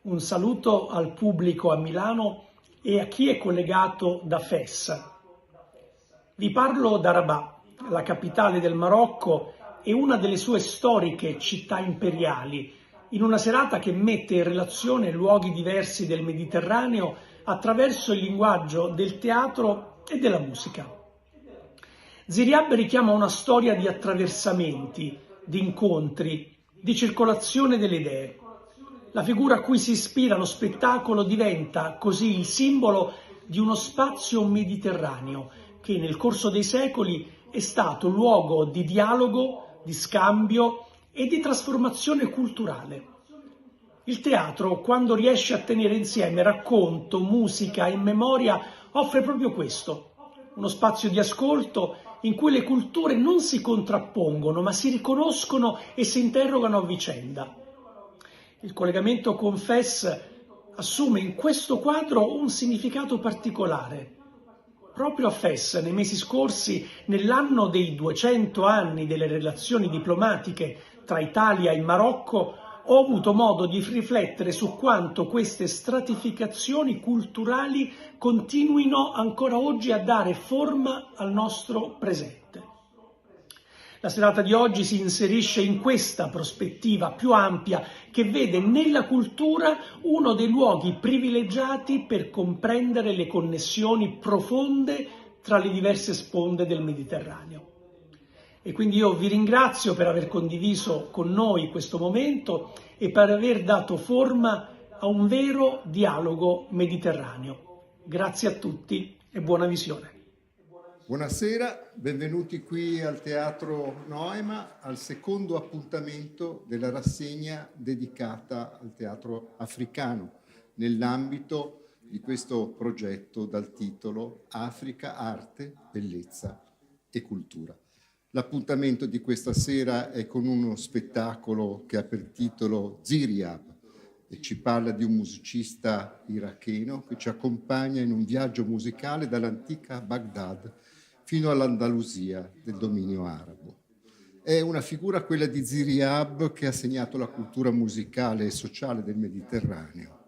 Un saluto al pubblico a Milano e a chi è collegato da Fes. Vi parlo da Rabat, la capitale del Marocco e una delle sue storiche città imperiali, in una serata che mette in relazione luoghi diversi del Mediterraneo attraverso il linguaggio del teatro e della musica. Ziryab richiama una storia di attraversamenti, di incontri, di circolazione delle idee. La figura a cui si ispira lo spettacolo diventa così il simbolo di uno spazio mediterraneo che nel corso dei secoli è stato luogo di dialogo, di scambio e di trasformazione culturale. Il teatro, quando riesce a tenere insieme racconto, musica e memoria, offre proprio questo, uno spazio di ascolto in cui le culture non si contrappongono, ma si riconoscono e si interrogano a vicenda. Il collegamento con Fes assume in questo quadro un significato particolare. Proprio a Fes, nei mesi scorsi, nell'anno dei 200 anni delle relazioni diplomatiche tra Italia e Marocco, ho avuto modo di riflettere su quanto queste stratificazioni culturali continuino ancora oggi a dare forma al nostro presente. La serata di oggi si inserisce in questa prospettiva più ampia che vede nella cultura uno dei luoghi privilegiati per comprendere le connessioni profonde tra le diverse sponde del Mediterraneo. E quindi io vi ringrazio per aver condiviso con noi questo momento e per aver dato forma a un vero dialogo mediterraneo. Grazie a tutti e buona visione. Buonasera, benvenuti qui al Teatro Noema al secondo appuntamento della rassegna dedicata al teatro africano nell'ambito di questo progetto dal titolo Africa, arte, bellezza e cultura. L'appuntamento di questa sera è con uno spettacolo che ha per titolo Ziryab e ci parla di un musicista iracheno che ci accompagna in un viaggio musicale dall'antica Baghdad fino all'Andalusia del dominio arabo. È una figura, quella di Ziryab, che ha segnato la cultura musicale e sociale del Mediterraneo,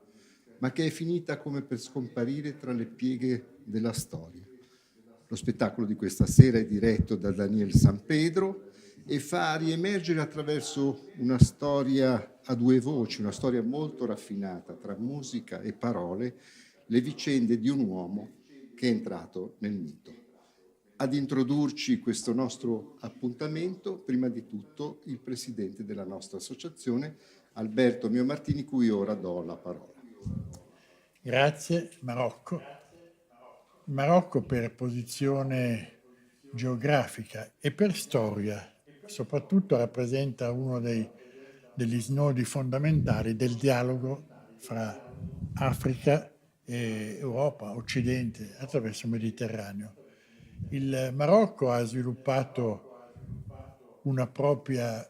ma che è finita come per scomparire tra le pieghe della storia. Lo spettacolo di questa sera è diretto da Daniel Sampedro e fa riemergere attraverso una storia a due voci, una storia molto raffinata tra musica e parole, le vicende di un uomo che è entrato nel mito. Ad introdurci questo nostro appuntamento, prima di tutto, il presidente della nostra associazione, Alberto Mio Martini, cui ora do la parola. Grazie, Marocco. Il Marocco per posizione geografica e per storia, soprattutto rappresenta uno degli snodi fondamentali del dialogo fra Africa e Europa, Occidente, attraverso il Mediterraneo. Il Marocco ha sviluppato una propria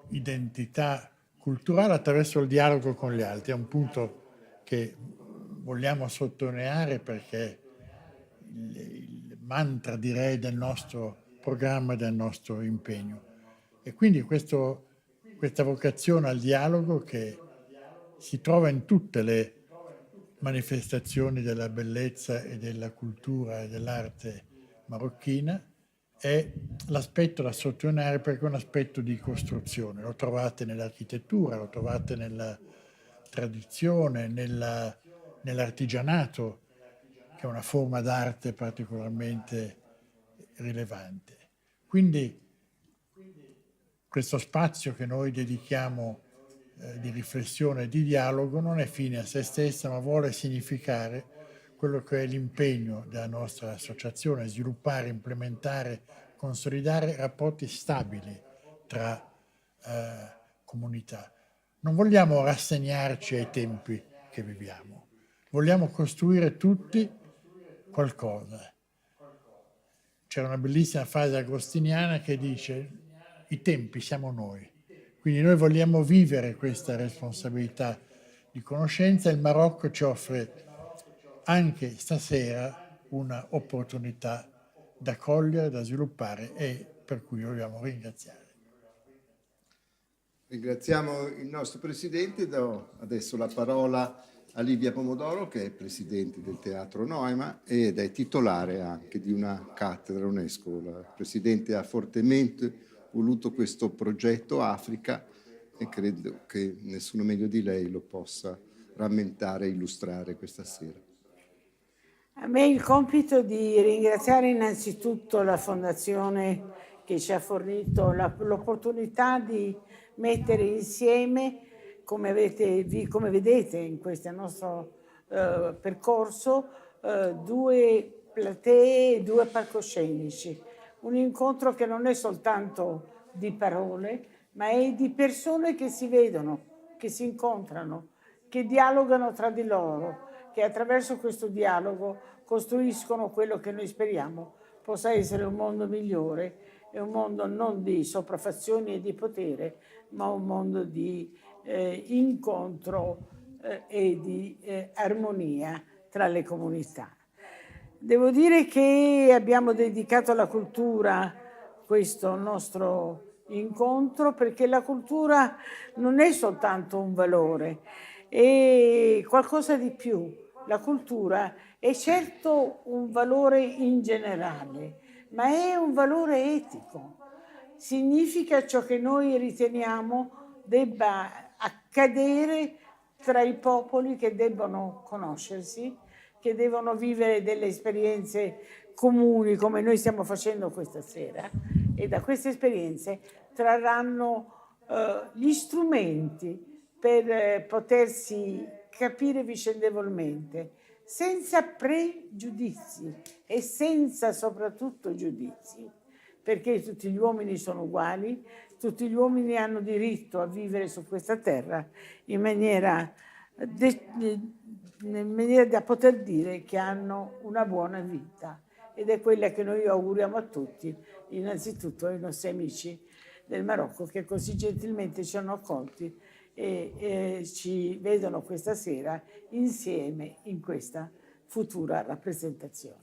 identità culturale attraverso il dialogo con gli altri. È un punto che vogliamo sottolineare perché il mantra, direi, del nostro programma e del nostro impegno. E quindi questa vocazione al dialogo che si trova in tutte le manifestazioni della bellezza e della cultura e dell'arte marocchina è l'aspetto da sottolineare perché è un aspetto di costruzione. Lo trovate nell'architettura, lo trovate nella tradizione, nell'artigianato, che è una forma d'arte particolarmente rilevante. Quindi questo spazio che noi dedichiamo di riflessione e di dialogo non è fine a se stessa, ma vuole significare quello che è l'impegno della nostra associazione, sviluppare, implementare, consolidare rapporti stabili tra comunità. Non vogliamo rassegnarci ai tempi che viviamo, vogliamo costruire tutti qualcosa. C'è una bellissima frase agostiniana che dice: i tempi siamo noi. Quindi noi vogliamo vivere questa responsabilità di conoscenza e il Marocco ci offre anche stasera una opportunità da cogliere, da sviluppare e per cui vogliamo ringraziare. Ringraziamo il nostro Presidente. Do adesso la parola a Livia Pomodoro, che è Presidente del Teatro Noema ed è titolare anche di una cattedra UNESCO. La Presidente ha fortemente voluto questo progetto Africa e credo che nessuno meglio di lei lo possa rammentare e illustrare questa sera. A me il compito di ringraziare innanzitutto la Fondazione che ci ha fornito l'opportunità di mettere insieme, come vedete in questo nostro percorso, due platee e due palcoscenici. Un incontro che non è soltanto di parole, ma è di persone che si vedono, che si incontrano, che dialogano tra di loro, che attraverso questo dialogo costruiscono quello che noi speriamo possa essere un mondo migliore, e un mondo non di sopraffazioni e di potere, ma un mondo di incontro e di armonia tra le comunità. Devo dire che abbiamo dedicato alla cultura questo nostro incontro, perché la cultura non è soltanto un valore, è qualcosa di più. La cultura è certo un valore in generale, ma è un valore etico. Significa ciò che noi riteniamo debba accadere tra i popoli che debbono conoscersi, che devono vivere delle esperienze comuni come noi stiamo facendo questa sera, e da queste esperienze trarranno gli strumenti per potersi capire vicendevolmente, senza pregiudizi e senza soprattutto giudizi, perché tutti gli uomini sono uguali, tutti gli uomini hanno diritto a vivere su questa terra in maniera da poter dire che hanno una buona vita, ed è quella che noi auguriamo a tutti, innanzitutto ai nostri amici del Marocco che così gentilmente ci hanno accolti e ci vedono questa sera insieme in questa futura rappresentazione.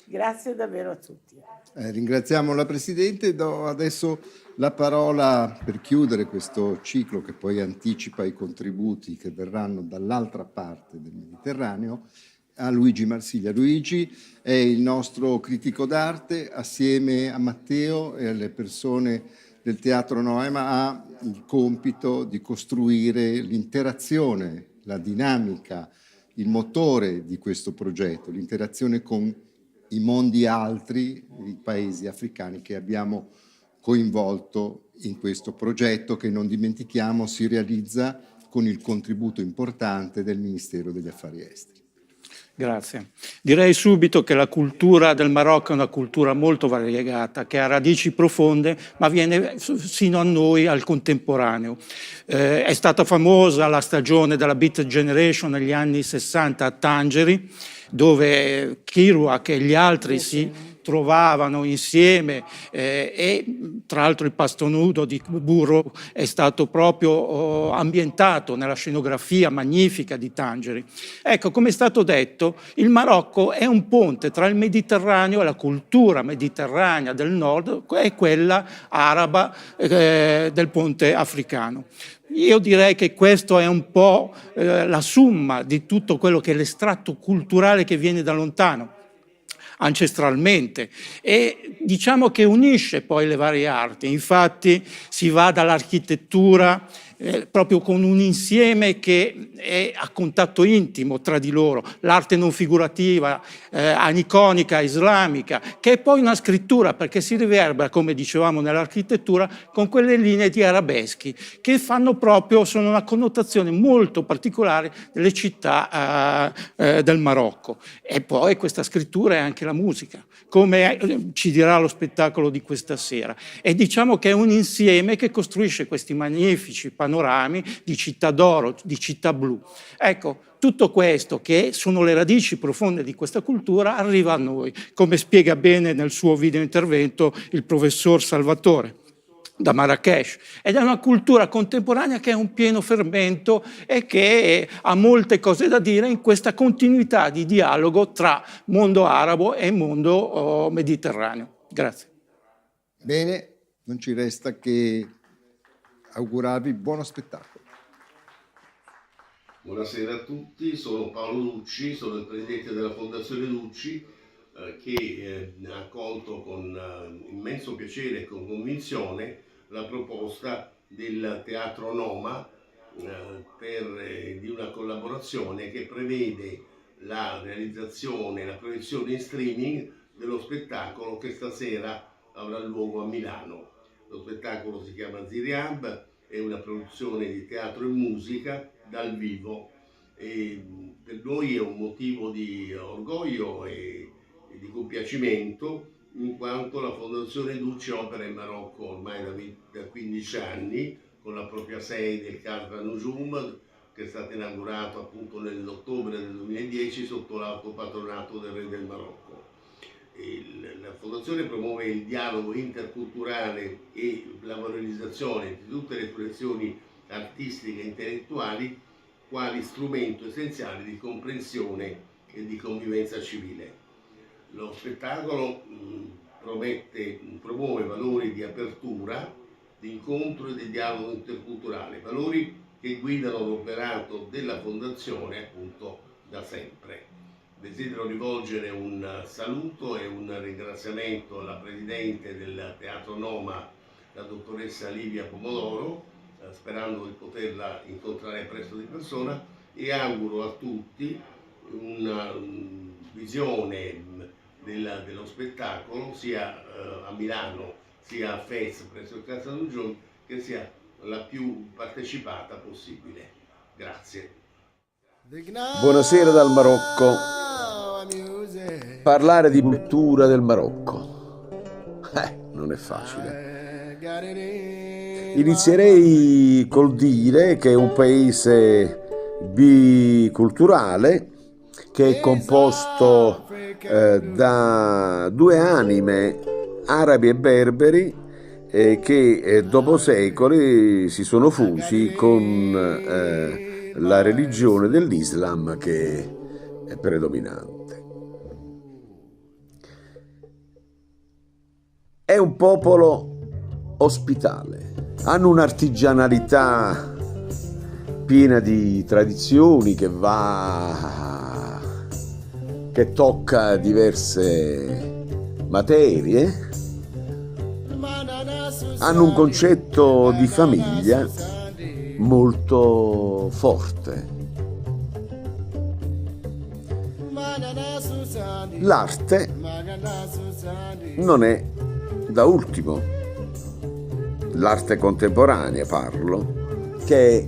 Grazie davvero a tutti. Ringraziamo la Presidente. Do adesso la parola per chiudere questo ciclo che poi anticipa i contributi che verranno dall'altra parte del Mediterraneo a Luigi Marsiglia. Luigi è il nostro critico d'arte, assieme a Matteo e alle persone del Teatro Noema ha il compito di costruire l'interazione, la dinamica, il motore di questo progetto, l'interazione con i mondi altri, i paesi africani che abbiamo coinvolto in questo progetto che, non dimentichiamo, si realizza con il contributo importante del Ministero degli Affari Esteri. Grazie. Direi subito che la cultura del Marocco è una cultura molto variegata, che ha radici profonde, ma viene sino a noi, al contemporaneo. È stata famosa la stagione della Beat Generation negli anni 60 a Tangeri, dove Kerouac e gli altri si trovavano insieme e tra l'altro il Pasto Nudo di Burro è stato proprio ambientato nella scenografia magnifica di Tangeri. Ecco, come è stato detto, il Marocco è un ponte tra il Mediterraneo e la cultura mediterranea del nord e quella araba del ponte africano. Io direi che questo è un po' la summa di tutto quello che è l'estratto culturale che viene da lontano, ancestralmente, e diciamo che unisce poi le varie arti. Infatti si va dall'architettura proprio con un insieme che è a contatto intimo tra di loro, l'arte non figurativa, aniconica, islamica, che è poi una scrittura, perché si riverbera, come dicevamo, nell'architettura con quelle linee di arabeschi che sono una connotazione molto particolare delle città del Marocco. E poi questa scrittura è anche la musica, come ci dirà lo spettacolo di questa sera. E diciamo che è un insieme che costruisce questi magnifici panorami di città d'oro, di città blu. Ecco, tutto questo, che sono le radici profonde di questa cultura, arriva a noi, come spiega bene nel suo video intervento il professor Salvatore da Marrakech, ed è una cultura contemporanea che è un pieno fermento e che ha molte cose da dire in questa continuità di dialogo tra mondo arabo e mondo mediterraneo. Grazie. Bene, non ci resta che augurarvi buono spettacolo. Buonasera a tutti, sono Paolo Lucci, sono il presidente della Fondazione Lucci che ha accolto con immenso piacere e con convinzione la proposta del Teatro Noma di una collaborazione che prevede la realizzazione e la proiezione in streaming dello spettacolo che stasera avrà luogo a Milano. Lo spettacolo si chiama Ziriab, è una produzione di teatro e musica dal vivo e per noi è un motivo di orgoglio e di compiacimento, in quanto la Fondazione Lucci opera in Marocco ormai da 15 anni con la propria sede, il Cadra Nujum, che è stato inaugurato appunto nell'ottobre del 2010 sotto l'alto patronato del Re del Marocco. La Fondazione promuove il dialogo interculturale e la valorizzazione di tutte le espressioni artistiche e intellettuali quali strumento essenziale di comprensione e di convivenza civile. Lo spettacolo promuove valori di apertura, di incontro e di dialogo interculturale, valori che guidano l'operato della Fondazione appunto da sempre. Desidero rivolgere un saluto e un ringraziamento alla Presidente del Teatro Noma, la dottoressa Livia Pomodoro, sperando di poterla incontrare presto di persona, e auguro a tutti una visione dello spettacolo sia a Milano sia a Fez presso il Casa Nujum che sia la più partecipata possibile. Grazie. Buonasera dal Marocco. Parlare di cultura del Marocco non è facile. Inizierei col dire che è un paese biculturale che è composto da due anime, arabi e berberi, che dopo secoli si sono fusi con la religione dell'Islam che è predominante. È un popolo ospitale, hanno un'artigianalità piena di tradizioni che tocca diverse materie. Hanno un concetto di famiglia molto forte. L'arte non è da ultimo, l'arte contemporanea parlo, che è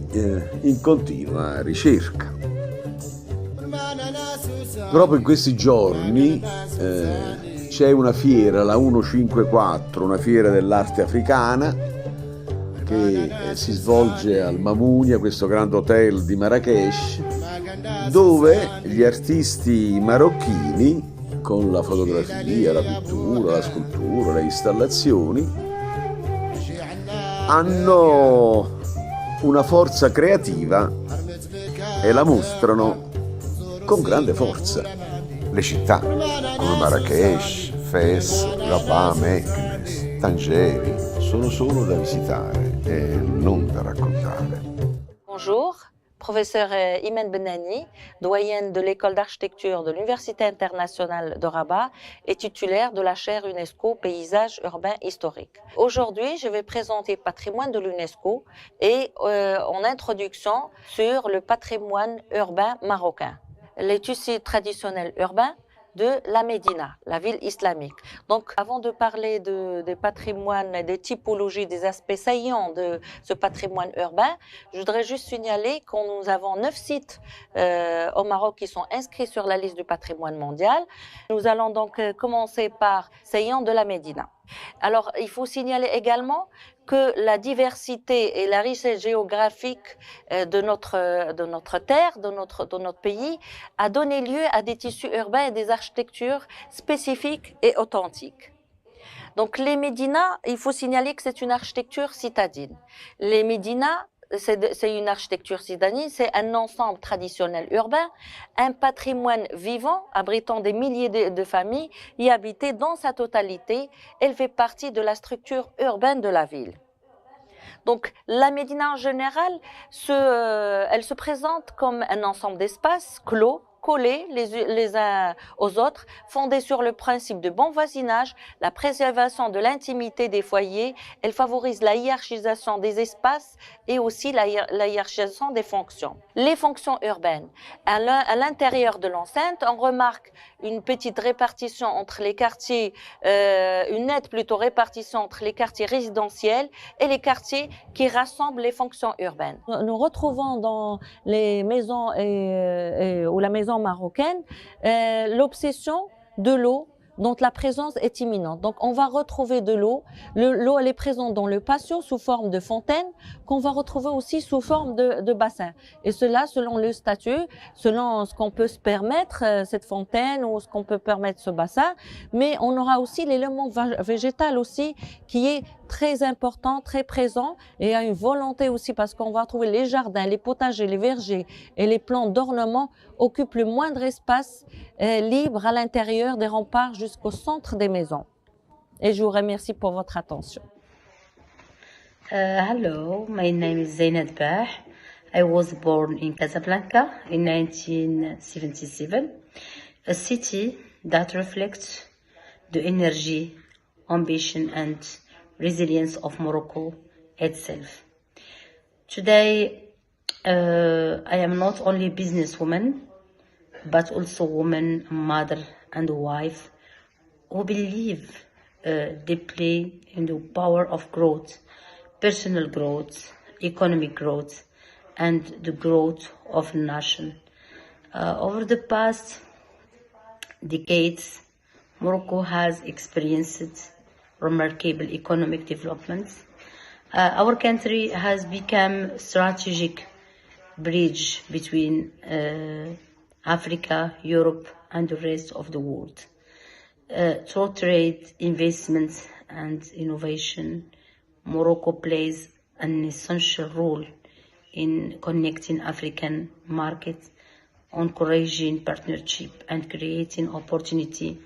in continua ricerca. Proprio in questi giorni c'è una fiera, la 154, una fiera dell'arte africana, che si svolge al Mamounia, questo grande hotel di Marrakech, dove gli artisti marocchini, con la fotografia, la pittura, la scultura, le installazioni, hanno una forza creativa e la mostrano con grande forza. Le città come Marrakech, Fez, Rabat, Meknes, Tangeri sono solo da visitare e non da raccontare. Bonjour, professeur Imen Benani, doyenne de l'école d'architecture de l'Université internationale de Rabat et titulaire de la chaire UNESCO Paysage urbain historique. Aujourd'hui, je vais présenter le patrimoine de l'UNESCO et en introduction sur le patrimoine urbain marocain. Les tissus traditionnels urbains de la Médina, la ville islamique. Donc, avant de parler des patrimoines, des typologies, des aspects saillants de ce patrimoine urbain, je voudrais juste signaler que nous avons 9 sites au Maroc qui sont inscrits sur la liste du patrimoine mondial. Nous allons donc commencer par saillant de la Médina. Alors, il faut signaler également que la diversité et la richesse géographique de notre terre, de notre pays, a donné lieu à des tissus urbains et des architectures spécifiques et authentiques. Donc les médinas, il faut signaler que c'est une architecture citadine. Les médinas, c'est une architecture citadine, c'est un ensemble traditionnel urbain, un patrimoine vivant abritant des milliers de familles y habitées dans sa totalité. Elle fait partie de la structure urbaine de la ville. Donc la médina en général, elle se présente comme un ensemble d'espaces clos, collés les uns aux autres, fondés sur le principe de bon voisinage, la préservation de l'intimité des foyers. Elle favorise la hiérarchisation des espaces et aussi la hiérarchisation des fonctions. Les fonctions urbaines. À l'intérieur de l'enceinte, on remarque une petite répartition entre les quartiers, une nette plutôt répartition entre les quartiers résidentiels et les quartiers qui rassemblent les fonctions urbaines. Nous retrouvons dans les maisons ou la maison marocaine l'obsession de l'eau dont la présence est imminente. Donc on va retrouver de l'eau. L'eau elle est présente dans le patio sous forme de fontaine qu'on va retrouver aussi sous forme de bassin. Et cela selon le statut, selon ce qu'on peut se permettre, cette fontaine ou ce qu'on peut permettre ce bassin. Mais on aura aussi l'élément végétal aussi qui est très important, très présent et il y a une volonté aussi parce qu'on va trouver les jardins, les potagers, les vergers et les plantes d'ornement occupent le moindre espace libre à l'intérieur des remparts jusqu'au centre des maisons. Et je vous remercie pour votre attention. Hello, my name is Zainab Bah. I was born in Casablanca in 1977, a city that reflects the energy, ambition and resilience of Morocco itself. Today, I am not only a businesswoman, but also woman, mother and wife who believe deeply in the power of growth, personal growth, economic growth, and the growth of a nation. Over the past decades, Morocco has experienced remarkable economic developments. Our country has become a strategic bridge between Africa, Europe, and the rest of the world. Through trade, investment, and innovation, Morocco plays an essential role in connecting African markets, encouraging partnership, and creating opportunity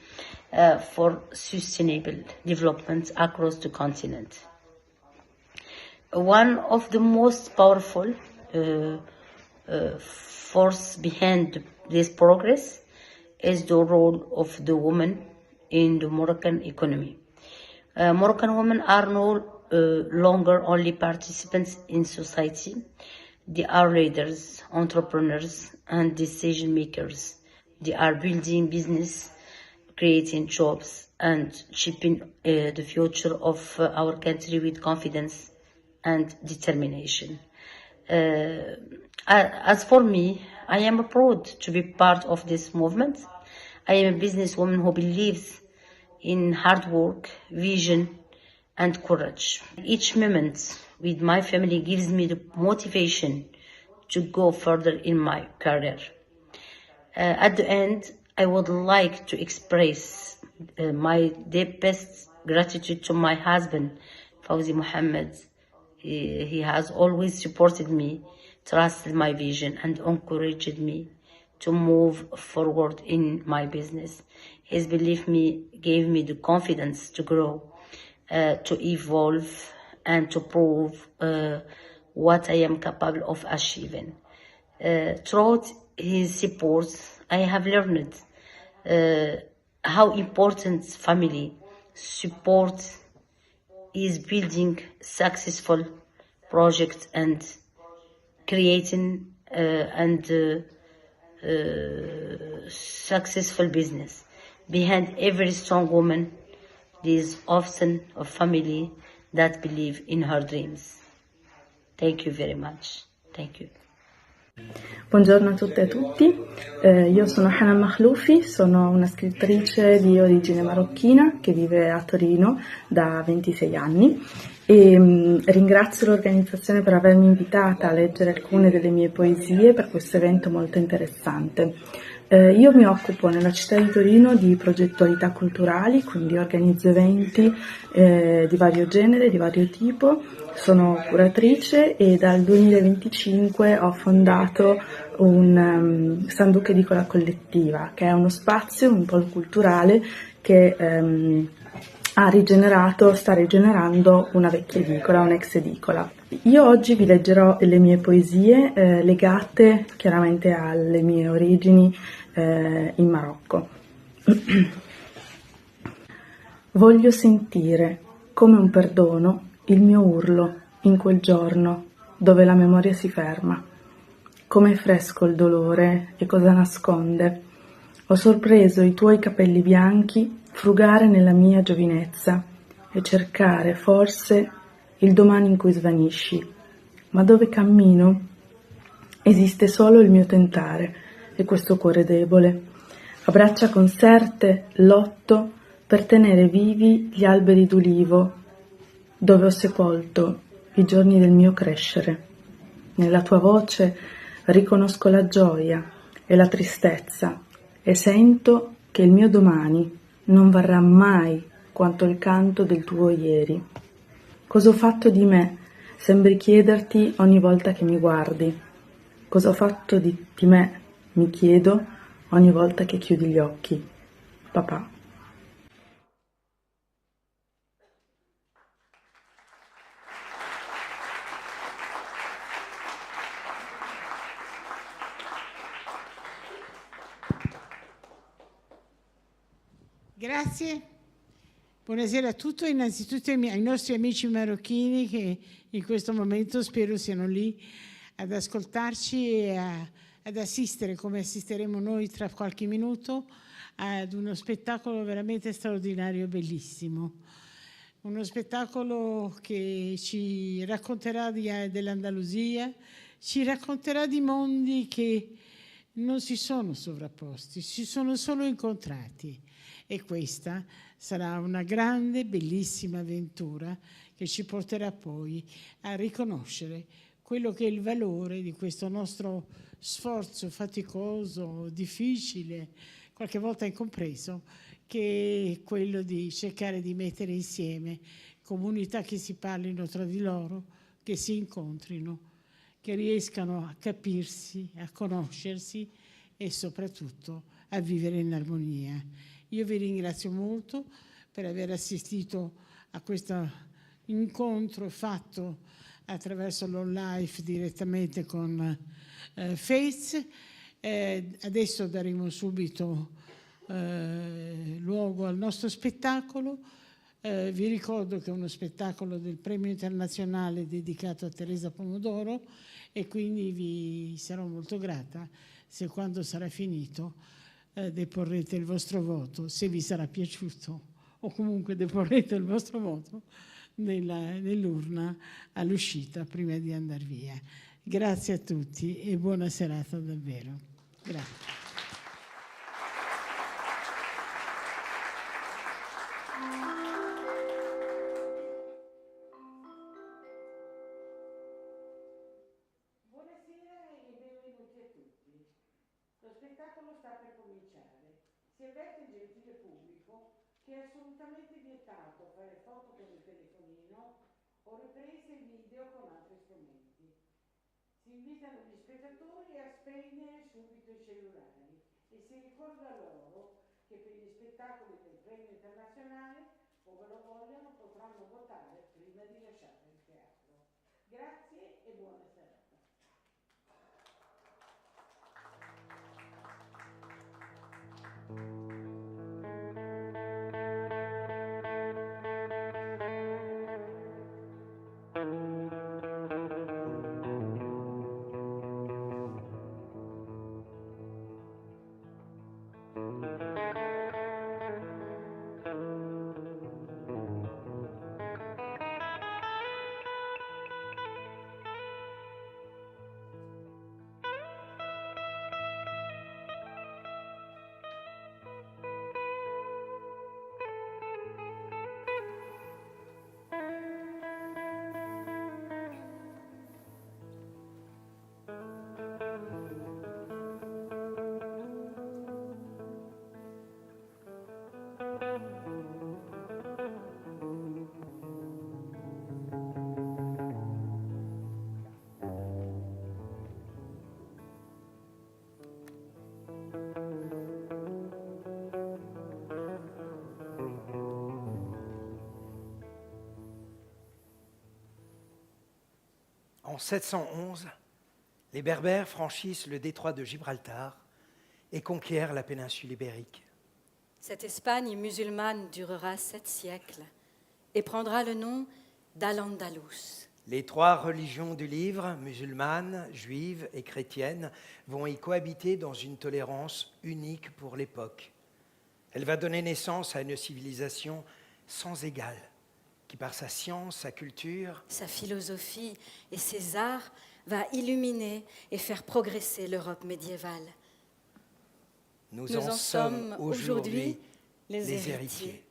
for sustainable development across the continent. One of the most powerful force behind this progress is the role of the woman in the Moroccan economy. Moroccan women are no longer only participants in society. They are leaders, entrepreneurs, and decision makers. They are building business, creating jobs, and shaping the future of our country with confidence and determination. As for me, I am proud to be part of this movement. I am a businesswoman who believes in hard work, vision, and courage. Each moment with my family gives me the motivation to go further in my career. At the end, I would like to express my deepest gratitude to my husband, Fawzi Mohammed. He has always supported me, trusted my vision, and encouraged me to move forward in my business. His belief gave me the confidence to grow, to evolve, and to prove what I am capable of achieving. Throughout his support, I have learned how important family support is building successful projects and creating successful business. Behind every strong woman, there is often a family that believe in her dreams. Thank you very much. Thank you. Buongiorno a tutte e a tutti, io sono Hanan Makhloufi, sono una scrittrice di origine marocchina che vive a Torino da 26 anni e ringrazio l'organizzazione per avermi invitata a leggere alcune delle mie poesie per questo evento molto interessante. Io mi occupo nella città di Torino di progettualità culturali, quindi organizzo eventi di vario genere, di vario tipo, sono curatrice e dal 2025 ho fondato un Sanduc Edicola Collettiva, che è uno spazio, un polo culturale che sta rigenerando una vecchia edicola, un'ex edicola. Io oggi vi leggerò le mie poesie legate chiaramente alle mie origini in Marocco. Voglio sentire come un perdono il mio urlo in quel giorno dove la memoria si ferma. Com'è fresco il dolore e cosa nasconde. Ho sorpreso i tuoi capelli bianchi frugare nella mia giovinezza e cercare forse il domani in cui svanisci, ma dove cammino esiste solo il mio tentare e questo cuore debole. A braccia conserte lotto per tenere vivi gli alberi d'ulivo dove ho sepolto i giorni del mio crescere. Nella tua voce riconosco la gioia e la tristezza e sento che il mio domani non varrà mai quanto il canto del tuo ieri. Cosa ho fatto di me? Sembri chiederti ogni volta che mi guardi. Cosa ho fatto di me? Mi chiedo ogni volta che chiudi gli occhi. Papà. Grazie. Buonasera a tutti, innanzitutto ai nostri amici marocchini che in questo momento spero siano lì ad ascoltarci e ad assistere, come assisteremo noi tra qualche minuto, ad uno spettacolo veramente straordinario e bellissimo. Uno spettacolo che ci racconterà dell'Andalusia, ci racconterà di mondi che non si sono sovrapposti, si sono solo incontrati. E questa sarà una grande, bellissima avventura che ci porterà poi a riconoscere quello che è il valore di questo nostro sforzo faticoso, difficile, qualche volta incompreso, che è quello di cercare di mettere insieme comunità che si parlino tra di loro, che si incontrino, che riescano a capirsi, a conoscersi e soprattutto a vivere in armonia. Io vi ringrazio molto per aver assistito a questo incontro fatto attraverso l'online direttamente con Face. Adesso daremo subito luogo al nostro spettacolo. Vi ricordo che è uno spettacolo del Premio Internazionale dedicato a Teresa Pomodoro e quindi vi sarò molto grata se quando sarà finito deporrete il vostro voto, se vi sarà piaciuto, o comunque deporrete il vostro voto nell'urna all'uscita prima di andare via. Grazie a tutti e buona serata davvero. Grazie. Lo spettacolo sta per cominciare. Si avverte il gentile pubblico che è assolutamente vietato fare foto con il telefonino o riprese video con altri strumenti. Si invitano gli spettatori a spegnere subito i cellulari e si ricorda loro che per gli spettacoli del Premio Internazionale, ove lo vogliono, potranno votare prima di lasciare il teatro. Grazie e buona serata. En 711, les Berbères franchissent le détroit de Gibraltar et conquièrent la péninsule ibérique. Cette Espagne musulmane durera 7 siècles et prendra le nom d'Al-Andalus. Les 3 religions du livre, musulmane, juive et chrétienne, vont y cohabiter dans une tolérance unique pour l'époque. Elle va donner naissance à une civilisation sans égale, qui par sa science, sa culture, sa philosophie et ses arts va illuminer et faire progresser l'Europe médiévale. Nous en sommes aujourd'hui les héritiers.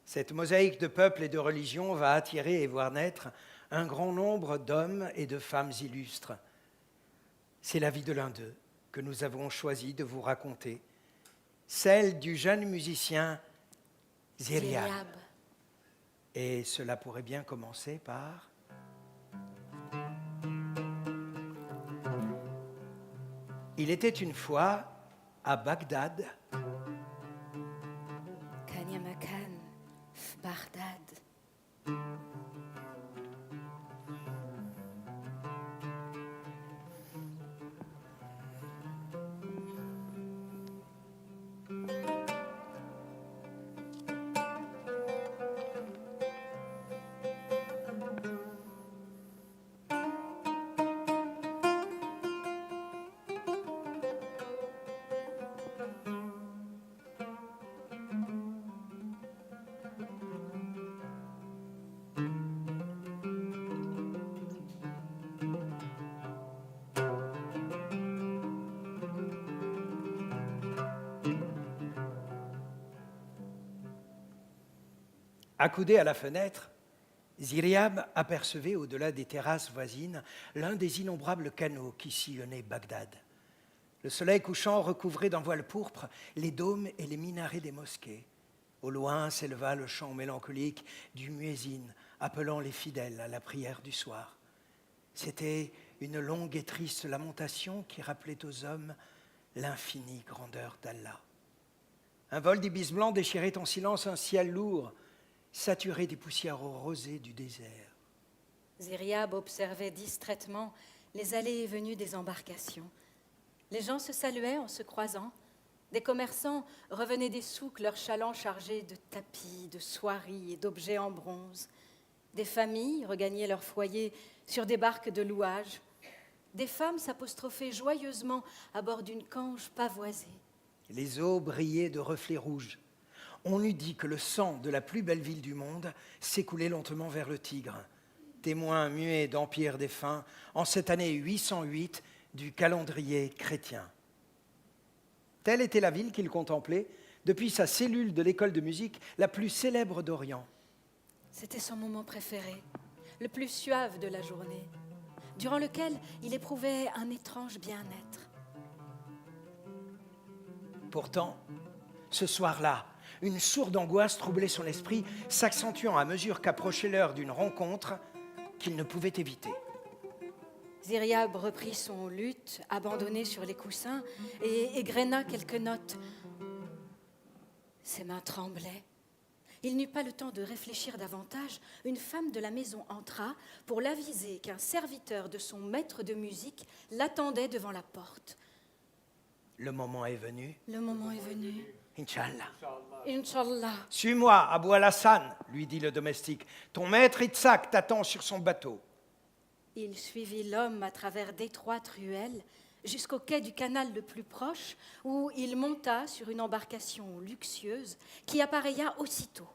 Cette mosaïque de peuples et de religions va attirer et voir naître un grand nombre d'hommes et de femmes illustres. C'est la vie de l'un d'eux que nous avons choisi de vous raconter, celle du jeune musicien Ziryab. Et cela pourrait bien commencer par... Il était une fois à Bagdad. Kan Yamakan, Bagdad. Accoudé à la fenêtre, Ziryab apercevait au-delà des terrasses voisines l'un des innombrables canaux qui sillonnaient Bagdad. Le soleil couchant recouvrait d'un voile pourpre les dômes et les minarets des mosquées. Au loin s'éleva le chant mélancolique du muezzin appelant les fidèles à la prière du soir. C'était une longue et triste lamentation qui rappelait aux hommes l'infinie grandeur d'Allah. Un vol d'ibis blanc déchirait en silence un ciel lourd, saturé des poussières rosées du désert. Ziryab observait distraitement les allées et venues des embarcations. Les gens se saluaient en se croisant. Des commerçants revenaient des souks, leurs chalands chargés de tapis, de soieries et d'objets en bronze. Des familles regagnaient leur foyer sur des barques de louage. Des femmes s'apostrophaient joyeusement à bord d'une cange pavoisée. Les eaux brillaient de reflets rouges. On eût dit que le sang de la plus belle ville du monde s'écoulait lentement vers le Tigre, témoin muet d'empire défunt en cette année 808 du calendrier chrétien. Telle était la ville qu'il contemplait depuis sa cellule de l'école de musique la plus célèbre d'Orient. C'était son moment préféré, le plus suave de la journée, durant lequel il éprouvait un étrange bien-être. Pourtant, ce soir-là, une sourde angoisse troublait son esprit, s'accentuant à mesure qu'approchait l'heure d'une rencontre qu'il ne pouvait éviter. Ziryab reprit son luth, abandonné sur les coussins, et égréna quelques notes. Ses mains tremblaient. Il n'eut pas le temps de réfléchir davantage. Une femme de la maison entra pour l'aviser qu'un serviteur de son maître de musique l'attendait devant la porte. Le moment est venu. Le moment est venu. Inch'Allah. Inch'Allah. Suis-moi, Abou al-Hassan, lui dit le domestique. Ton maître Itzhak t'attend sur son bateau. Il suivit l'homme à travers d'étroites ruelles jusqu'au quai du canal le plus proche, où il monta sur une embarcation luxueuse qui appareilla aussitôt.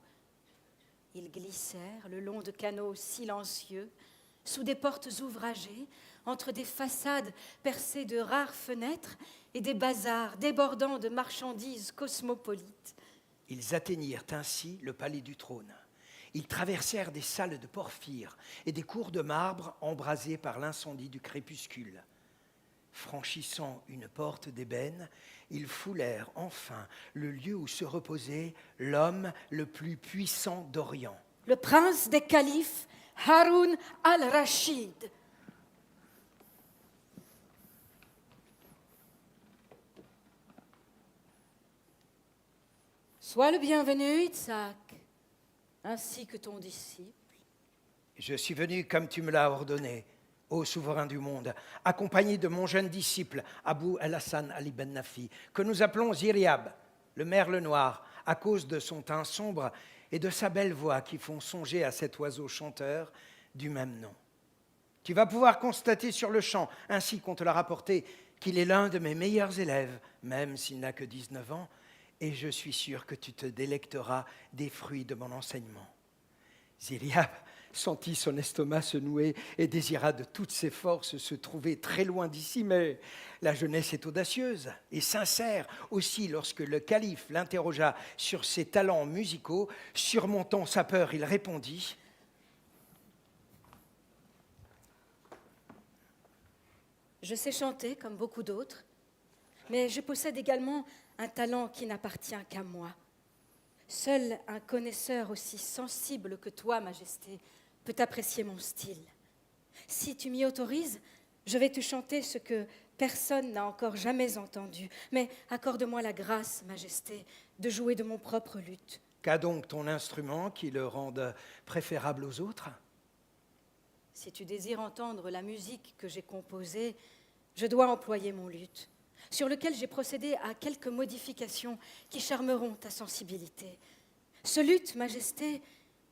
Ils glissèrent le long de canaux silencieux, sous des portes ouvragées, entre des façades percées de rares fenêtres et des bazars débordant de marchandises cosmopolites. Ils atteignirent ainsi le palais du trône. Ils traversèrent des salles de porphyre et des cours de marbre embrasées par l'incendie du crépuscule. Franchissant une porte d'ébène, ils foulèrent enfin le lieu où se reposait l'homme le plus puissant d'Orient. Le prince des califes, Haroun al-Rachid. Sois le bienvenu, Itzhak, ainsi que ton disciple. Je suis venu comme tu me l'as ordonné, ô souverain du monde, accompagné de mon jeune disciple, Abou el-Hassan Ali Ben Nafi, que nous appelons Ziryab, le merle noir, à cause de son teint sombre et de sa belle voix qui font songer à cet oiseau chanteur du même nom. Tu vas pouvoir constater sur le champ, ainsi qu'on te l'a rapporté, qu'il est l'un de mes meilleurs élèves, même s'il n'a que 19 ans, et je suis sûr que tu te délecteras des fruits de mon enseignement. Ziryab sentit son estomac se nouer et désira de toutes ses forces se trouver très loin d'ici, mais la jeunesse est audacieuse et sincère. Aussi, lorsque le calife l'interrogea sur ses talents musicaux, surmontant sa peur, il répondit : « Je sais chanter comme beaucoup d'autres, mais je possède également un talent qui n'appartient qu'à moi. Seul un connaisseur aussi sensible que toi, Majesté, peut apprécier mon style. Si tu m'y autorises, je vais te chanter ce que personne n'a encore jamais entendu. Mais accorde-moi la grâce, Majesté, de jouer de mon propre luth. » Qu'a donc ton instrument qui le rende préférable aux autres ? Si tu désires entendre la musique que j'ai composée, je dois employer mon luth, sur lequel j'ai procédé à quelques modifications qui charmeront ta sensibilité. Ce luth, Majesté,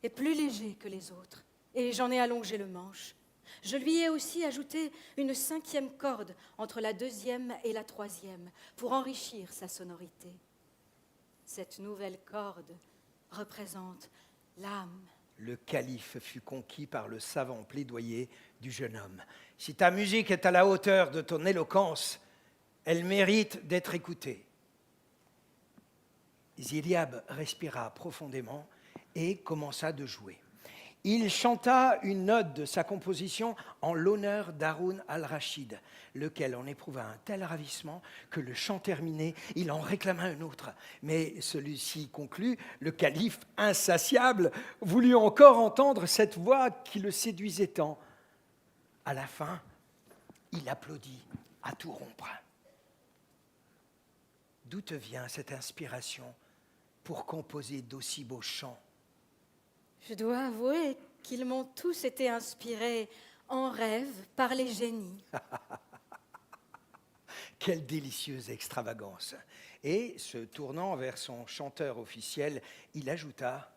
est plus léger que les autres, et j'en ai allongé le manche. Je lui ai aussi ajouté une 5e corde entre la 2e et la 3e pour enrichir sa sonorité. Cette nouvelle corde représente l'âme. Le calife fut conquis par le savant plaidoyer du jeune homme. Si ta musique est à la hauteur de ton éloquence, elle mérite d'être écoutée. Ziryab respira profondément et commença de jouer. Il chanta une note de sa composition en l'honneur d'Haroun al-Rachid, lequel en éprouva un tel ravissement que le chant terminé, il en réclama un autre. Mais celui-ci conclut, le calife, insatiable, voulut encore entendre cette voix qui le séduisait tant. À la fin, il applaudit à tout rompre. D'où te vient cette inspiration pour composer d'aussi beaux chants ? Je dois avouer qu'ils m'ont tous été inspirés en rêve par les génies. Quelle délicieuse extravagance! Et, se tournant vers son chanteur officiel, il ajouta :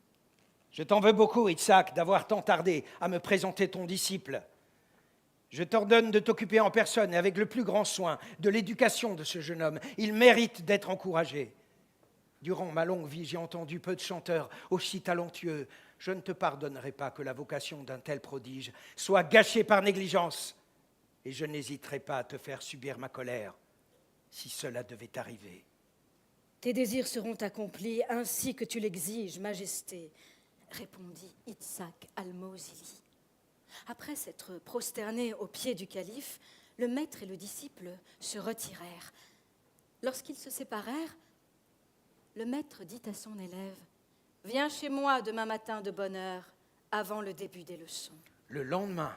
« Je t'en veux beaucoup, Itzhak, d'avoir tant tardé à me présenter ton disciple. Je t'ordonne de t'occuper en personne et avec le plus grand soin de l'éducation de ce jeune homme. Il mérite d'être encouragé. Durant ma longue vie, j'ai entendu peu de chanteurs aussi talentueux. Je ne te pardonnerai pas que la vocation d'un tel prodige soit gâchée par négligence. Et je n'hésiterai pas à te faire subir ma colère, si cela devait arriver. » Tes désirs seront accomplis ainsi que tu l'exiges, Majesté, répondit Itzhak al-Mawsili. Après s'être prosterné aux pieds du calife, le maître et le disciple se retirèrent. Lorsqu'ils se séparèrent, le maître dit à son élève : « Viens chez moi demain matin de bonne heure, avant le début des leçons. » Le lendemain,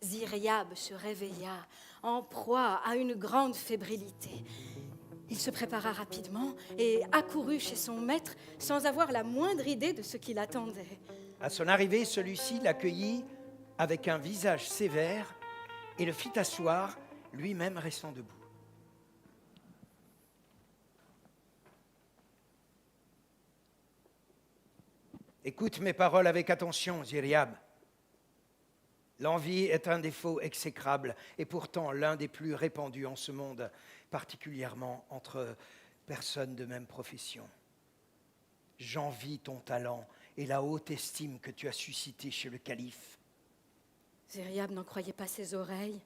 Ziryab se réveilla, en proie à une grande fébrilité. Il se prépara rapidement et accourut chez son maître sans avoir la moindre idée de ce qui l'attendait. À son arrivée, celui-ci l'accueillit avec un visage sévère et le fit asseoir, lui-même restant debout. Écoute mes paroles avec attention, Ziryab. L'envie est un défaut exécrable et pourtant l'un des plus répandus en ce monde, particulièrement entre personnes de même profession. J'envie ton talent et la haute estime que tu as suscitée chez le calife. Ziryab n'en croyait pas ses oreilles.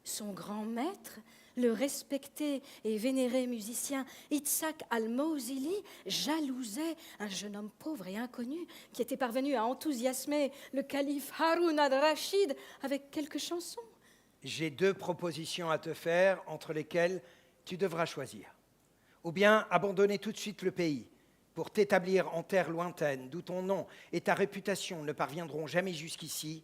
Son grand maître, le respecté et vénéré musicien Itzhak al-Mawsili, jalousait un jeune homme pauvre et inconnu qui était parvenu à enthousiasmer le calife Haroun al-Rachid avec quelques chansons. J'ai 2 propositions à te faire entre lesquelles tu devras choisir. Ou bien abandonner tout de suite le pays pour t'établir en terre lointaine d'où ton nom et ta réputation ne parviendront jamais jusqu'ici,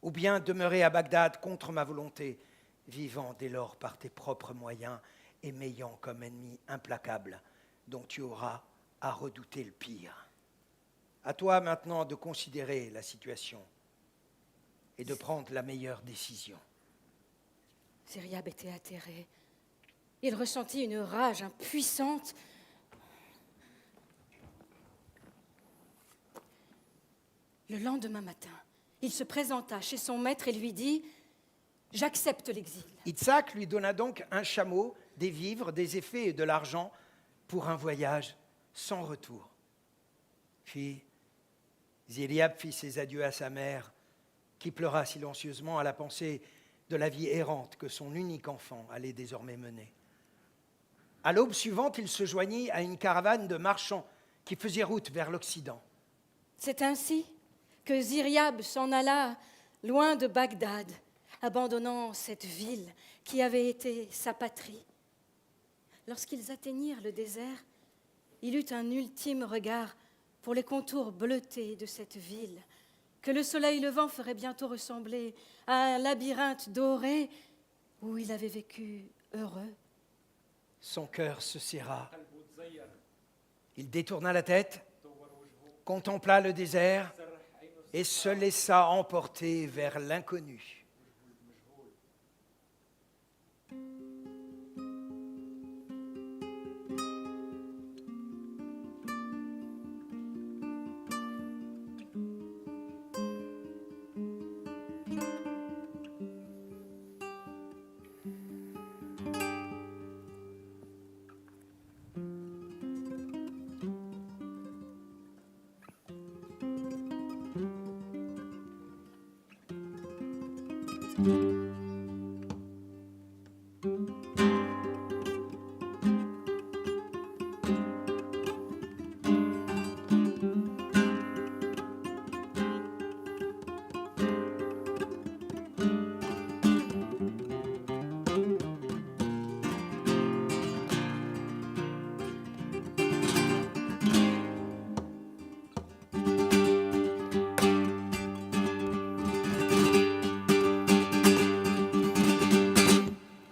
ou bien demeurer à Bagdad contre ma volonté, vivant dès lors par tes propres moyens et m'ayant comme ennemi implacable, dont tu auras à redouter le pire. À toi maintenant de considérer la situation. et de prendre la meilleure décision. Ziryab était atterré. Il ressentit une rage impuissante. Le lendemain matin, il se présenta chez son maître et lui dit « J'accepte l'exil. » Itzhak lui donna donc un chameau, des vivres, des effets et de l'argent pour un voyage sans retour. Puis, Ziryab fit ses adieux à sa mère, qui pleura silencieusement à la pensée de la vie errante que son unique enfant allait désormais mener. À l'aube suivante, il se joignit à une caravane de marchands qui faisait route vers l'Occident. C'est ainsi que Ziryab s'en alla loin de Bagdad, abandonnant cette ville qui avait été sa patrie. Lorsqu'ils atteignirent le désert, il eut un ultime regard pour les contours bleutés de cette ville, que le soleil levant ferait bientôt ressembler à un labyrinthe doré où il avait vécu heureux. Son cœur se serra. Il détourna la tête, contempla le désert et se laissa emporter vers l'inconnu.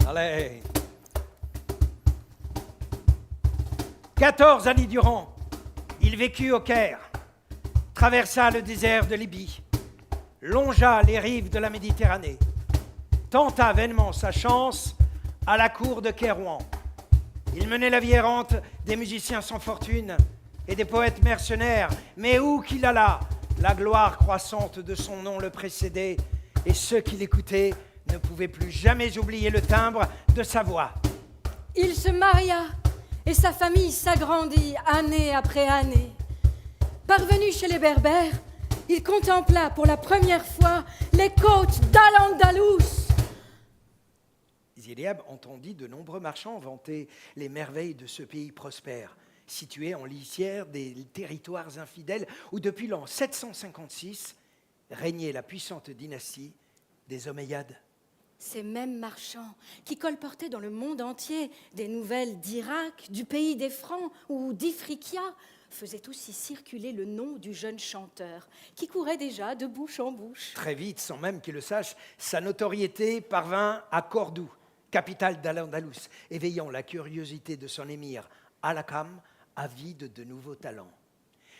Allez. 14 années durant, il vécut au Caire, traversa le désert de Libye, longea les rives de la Méditerranée, tenta vainement sa chance à la cour de Kairouan. Il menait la vie errante des musiciens sans fortune et des poètes mercenaires, mais où qu'il allât, la gloire croissante de son nom le précédait, et ceux qui l'écoutaient ne pouvaient plus jamais oublier le timbre de sa voix. Il se maria et sa famille s'agrandit année après année. Parvenu chez les Berbères, il contempla pour la première fois les côtes d'Al-Andalus. Ziryab entendit de nombreux marchands vanter les merveilles de ce pays prospère, situé en lisière des territoires infidèles où depuis l'an 756 régnait la puissante dynastie des Omeyyades. Ces mêmes marchands qui colportaient dans le monde entier des nouvelles d'Irak, du pays des Francs ou d'Ifriqiya faisaient aussi circuler le nom du jeune chanteur qui courait déjà de bouche en bouche. Très vite, sans même qu'il le sache, sa notoriété parvint à Cordoue, capitale d'Al-Andalus, éveillant la curiosité de son émir Al-Hakam, avide de nouveaux talents.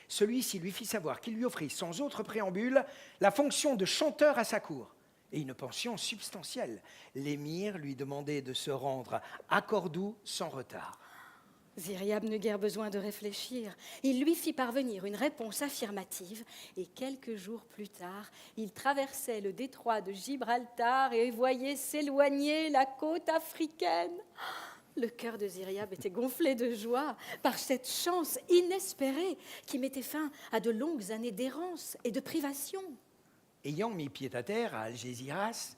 Celui-ci lui fit savoir qu'il lui offrit sans autre préambule la fonction de chanteur à sa cour et une pension substantielle. L'émir lui demandait de se rendre à Cordoue sans retard. Ziryab n'eut guère besoin de réfléchir. Il lui fit parvenir une réponse affirmative et quelques jours plus tard, il traversait le détroit de Gibraltar et voyait s'éloigner la côte africaine. Le cœur de Ziryab était gonflé de joie par cette chance inespérée qui mettait fin à de longues années d'errance et de privation. Ayant mis pied à terre à Algésiras,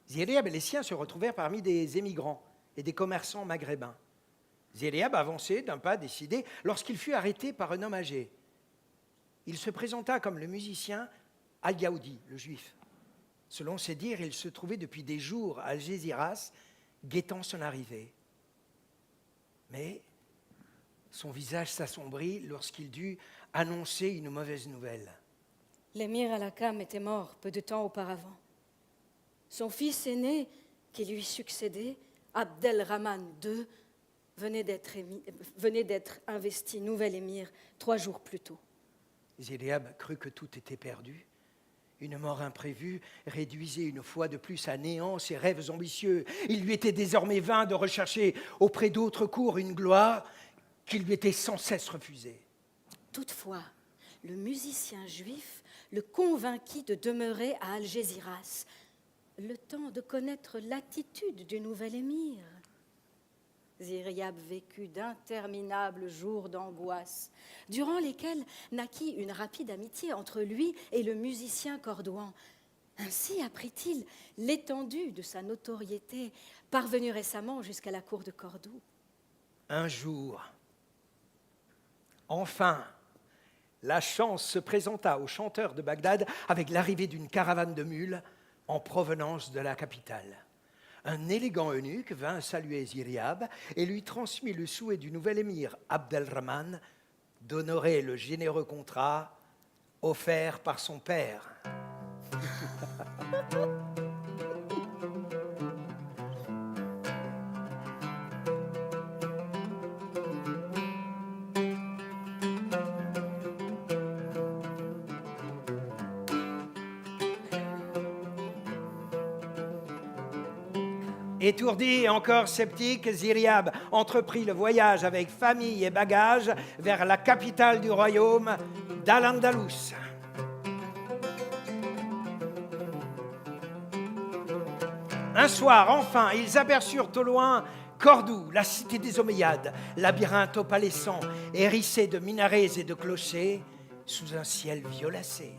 Ziryab et les siens se retrouvèrent parmi des émigrants et des commerçants maghrébins. Ziryab avançait d'un pas décidé lorsqu'il fut arrêté par un homme âgé. Il se présenta comme le musicien Al-Yaoudi, le juif. Selon ses dires, il se trouvait depuis des jours à Algésiras, guettant son arrivée. Mais son visage s'assombrit lorsqu'il dut annoncer une mauvaise nouvelle. L'émir Al-Hakam était mort peu de temps auparavant. Son fils aîné, qui lui succédait, Abdelrahman II, venait d'être investi nouvel émir 3 jours plus tôt. Ziryab crut que tout était perdu Une mort imprévue réduisait une fois de plus à néant ses rêves ambitieux. Il lui était désormais vain de rechercher auprès d'autres cours une gloire qui lui était sans cesse refusée. Toutefois, le musicien juif le convainquit de demeurer à Algésiras, le temps de connaître l'attitude du nouvel émir. Ziryab vécut d'interminables jours d'angoisse, durant lesquels naquit une rapide amitié entre lui et le musicien cordouan. Ainsi apprit-il l'étendue de sa notoriété, parvenue récemment jusqu'à la cour de Cordoue. Un jour, enfin, la chance se présenta aux chanteurs de Bagdad avec l'arrivée d'une caravane de mules en provenance de la capitale. Un élégant eunuque vint saluer Ziryab et lui transmit le souhait du nouvel émir Abdelrahman d'honorer le généreux contrat offert par son père. Étourdi et encore sceptique, Ziryab entreprit le voyage avec famille et bagages vers la capitale du royaume d'Al-Andalus. Un soir, enfin, ils aperçurent au loin Cordoue, la cité des Omeyyades, labyrinthe opalescent, hérissé de minarets et de clochers, sous un ciel violacé.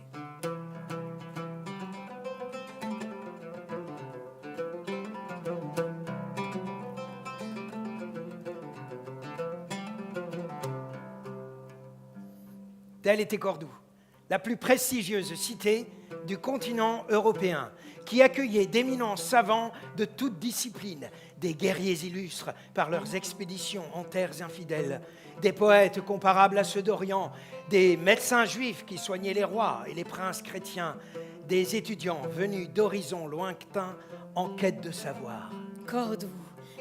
Telle était Cordoue, la plus prestigieuse cité du continent européen, qui accueillait d'éminents savants de toutes disciplines, des guerriers illustres par leurs expéditions en terres infidèles, des poètes comparables à ceux d'Orient, des médecins juifs qui soignaient les rois et les princes chrétiens, des étudiants venus d'horizons lointains en quête de savoir. Cordoue,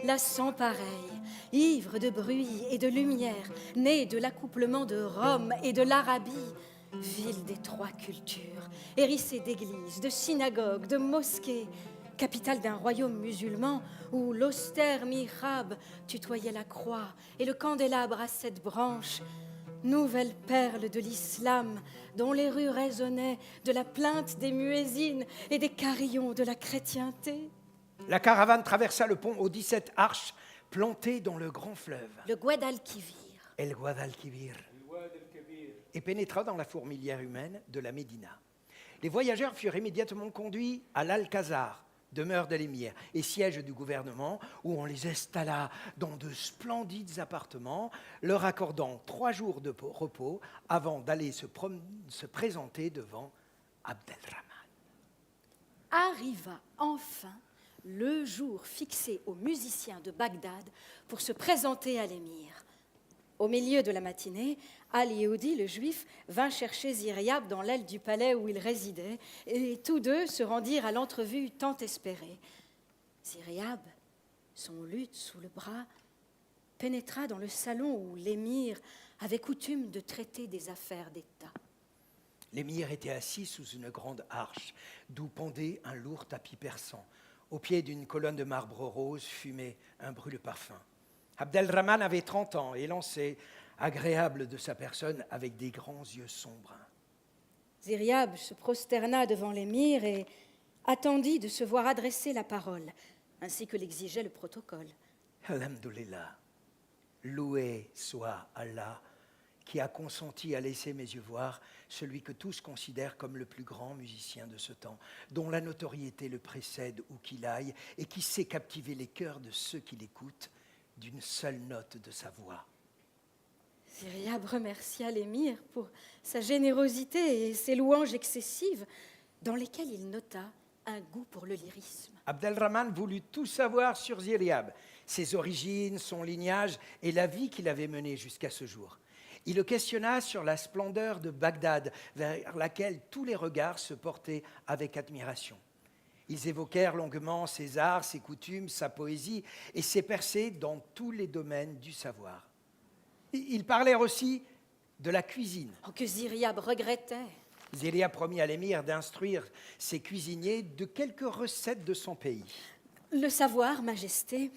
la sans pareille, ivre de bruit et de lumière, née de l'accouplement de Rome et de l'Arabie, ville des trois cultures, hérissée d'églises, de synagogues, de mosquées, capitale d'un royaume musulman où l'austère mihrab tutoyait la croix et le candélabre à 7 branches, nouvelle perle de l'islam dont les rues résonnaient de la plainte des muezzines et des carillons de la chrétienté. La caravane traversa le pont aux 17 arches planté dans le grand fleuve, le Guadalquivir, El Guadalquivir, et pénétra dans la fourmilière humaine de la Médina. Les voyageurs furent immédiatement conduits à l'Alcazar, demeure de l'émir et siège du gouvernement, où on les installa dans de splendides appartements, leur accordant 3 jours de repos avant d'aller se présenter devant Abdelrahman. Arriva enfin le jour fixé aux musiciens de Bagdad pour se présenter à l'émir. Au milieu de la matinée, Al-Yehudi, le juif, vint chercher Ziryab dans l'aile du palais où il résidait, et tous deux se rendirent à l'entrevue tant espérée. Ziryab, son luth sous le bras, pénétra dans le salon où l'émir avait coutume de traiter des affaires d'État. L'émir était assis sous une grande arche, d'où pendait un lourd tapis persan. Au pied d'une colonne de marbre rose fumait un brûle-parfum. Abdelrahman avait 30 ans, élancé, agréable de sa personne, avec des grands yeux sombres. Ziryab se prosterna devant l'émir et attendit de se voir adresser la parole, ainsi que l'exigeait le protocole. Alhamdulillah, loué soit Allah, qui a consenti à laisser mes yeux voir celui que tous considèrent comme le plus grand musicien de ce temps, dont la notoriété le précède où qu'il aille et qui sait captiver les cœurs de ceux qui l'écoutent d'une seule note de sa voix. Ziryab remercia l'émir pour sa générosité et ses louanges excessives, dans lesquelles il nota un goût pour le lyrisme. Abdelrahman voulut tout savoir sur Ziryab, ses origines, son lignage et la vie qu'il avait menée jusqu'à ce jour. Il le questionna sur la splendeur de Bagdad, vers laquelle tous les regards se portaient avec admiration. Ils évoquèrent longuement ses arts, ses coutumes, sa poésie et ses percées dans tous les domaines du savoir. Ils parlèrent aussi de la cuisine. Que Ziryab regrettait. Ziria promit à l'émir d'instruire ses cuisiniers de quelques recettes de son pays. Le savoir, Majesté,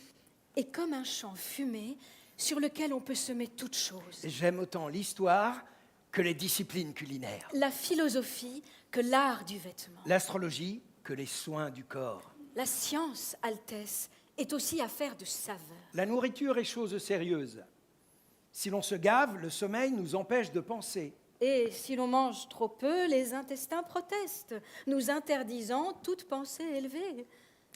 est comme un champ fumé sur lequel on peut semer toutes choses. J'aime autant l'histoire que les disciplines culinaires. La philosophie que l'art du vêtement. L'astrologie que les soins du corps. La science, Altesse, est aussi affaire de saveur. La nourriture est chose sérieuse. Si l'on se gave, le sommeil nous empêche de penser. Et si l'on mange trop peu, les intestins protestent, nous interdisant toute pensée élevée.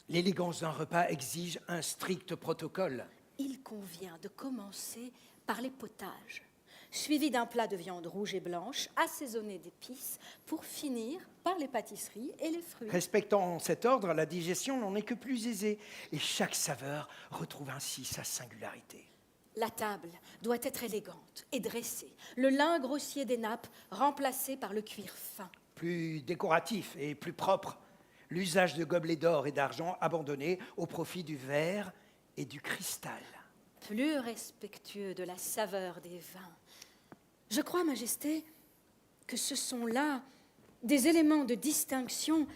L'élégance d'un repas exige un strict protocole. Il convient de commencer par les potages, suivi d'un plat de viande rouge et blanche, assaisonné d'épices, pour finir par les pâtisseries et les fruits. Respectant cet ordre, la digestion n'en est que plus aisée, et chaque saveur retrouve ainsi sa singularité. La table doit être élégante et dressée, le lin grossier des nappes remplacé par le cuir fin. Plus décoratif et plus propre, l'usage de gobelets d'or et d'argent abandonné au profit du verre et du cristal. Plus respectueux de la saveur des vins. Je crois, Majesté, que ce sont là des éléments de distinction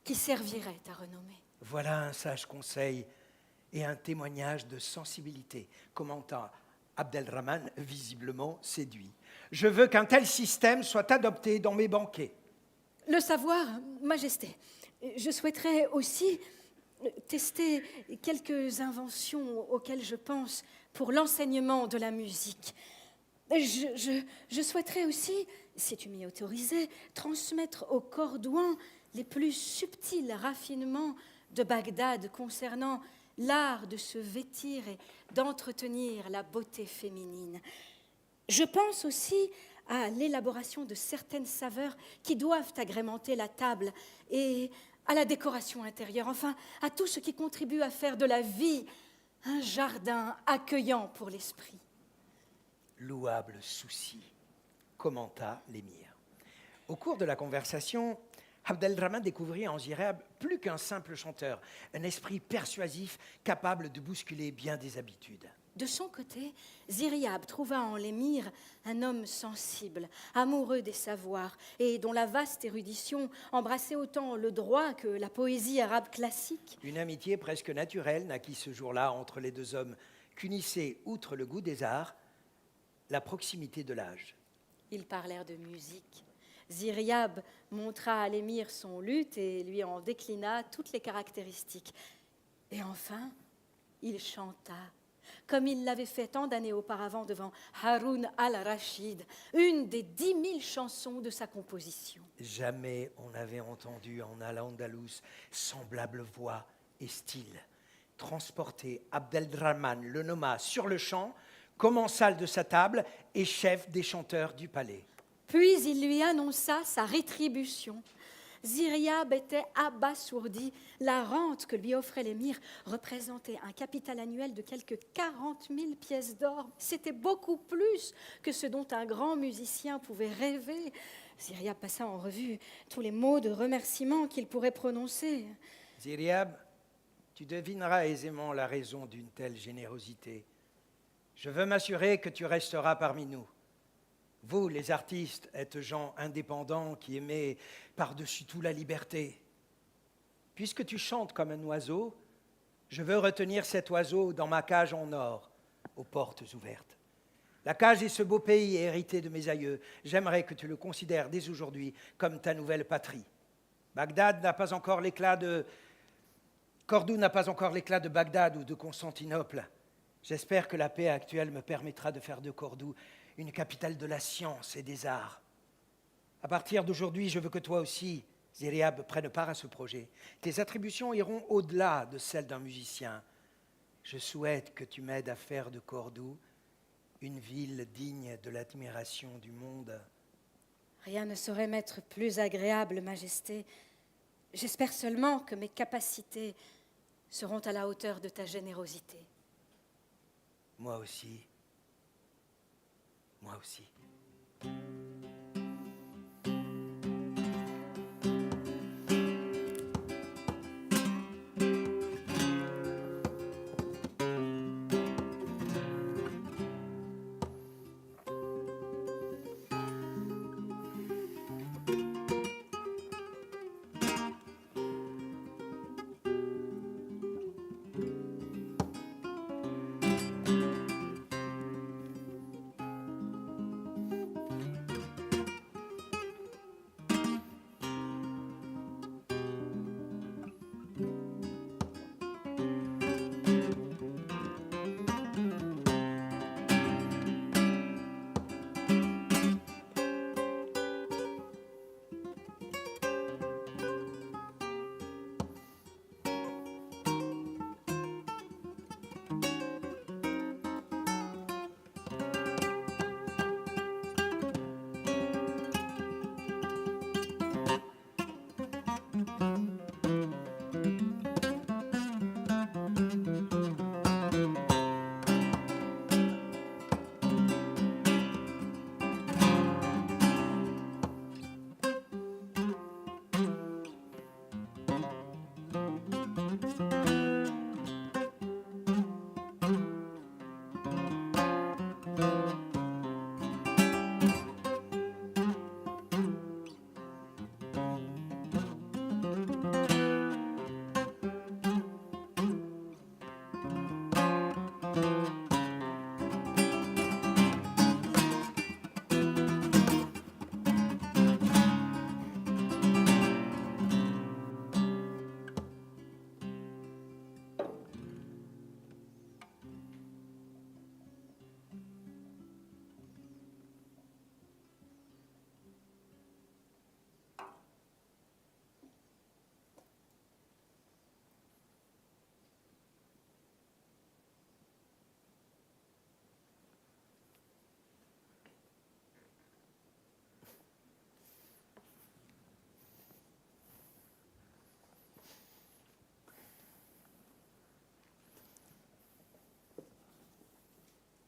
qui serviraient à renommer. Voilà un sage conseil et un témoignage de sensibilité, commenta Abdelrahman, visiblement séduit. Je veux qu'un tel système soit adopté dans mes banquets. Le savoir, Majesté, je souhaiterais aussi tester quelques inventions auxquelles je pense pour l'enseignement de la musique. Je souhaiterais aussi, si tu m'y autorisais, transmettre aux Cordouans les plus subtils raffinements de Bagdad concernant l'art de se vêtir et d'entretenir la beauté féminine. Je pense aussi à l'élaboration de certaines saveurs qui doivent agrémenter la table et à la décoration intérieure, enfin à tout ce qui contribue à faire de la vie un jardin accueillant pour l'esprit. Louable souci, commenta l'émir. Au cours de la conversation, Abdelrahman découvrit en Ziryab plus qu'un simple chanteur, un esprit persuasif capable de bousculer bien des habitudes. De son côté, Ziryab trouva en l'émir un homme sensible, amoureux des savoirs et dont la vaste érudition embrassait autant le droit que la poésie arabe classique. Une amitié presque naturelle naquit ce jour-là entre les deux hommes, qu'unissait, outre le goût des arts, la proximité de l'âge. Ils parlèrent de musique. Ziryab montra à l'émir son luth et lui en déclina toutes les caractéristiques. Et enfin, il chanta, comme il l'avait fait tant d'années auparavant devant Haroun al-Rachid, une des 10 000 chansons de sa composition. Jamais on n'avait entendu en Al-Andalus semblable voix et style. Transporté, Abdelrahman le nomma sur le champ, commensal de sa table et chef des chanteurs du palais. Puis il lui annonça sa rétribution. Ziryab était abasourdi. La rente que lui offrait l'émir représentait un capital annuel de quelques 40 000 pièces d'or. C'était beaucoup plus que ce dont un grand musicien pouvait rêver. Ziryab passa en revue tous les mots de remerciement qu'il pourrait prononcer. Ziryab, tu devineras aisément la raison d'une telle générosité. Je veux m'assurer que tu resteras parmi nous. Vous, les artistes, êtes gens indépendants qui aimez par-dessus tout la liberté. Puisque tu chantes comme un oiseau, je veux retenir cet oiseau dans ma cage en or, aux portes ouvertes. La cage est ce beau pays hérité de mes aïeux. J'aimerais que tu le considères dès aujourd'hui comme ta nouvelle patrie. Bagdad n'a pas encore l'éclat de... Cordoue n'a pas encore l'éclat de Bagdad ou de Constantinople. J'espère que la paix actuelle me permettra de faire de Cordoue une capitale de la science et des arts. À partir d'aujourd'hui, je veux que toi aussi, Ziryab, prennes part à ce projet. Tes attributions iront au-delà de celles d'un musicien. Je souhaite que tu m'aides à faire de Cordoue une ville digne de l'admiration du monde. Rien ne saurait m'être plus agréable, Majesté. J'espère seulement que mes capacités seront à la hauteur de ta générosité. Moi aussi. Moi aussi.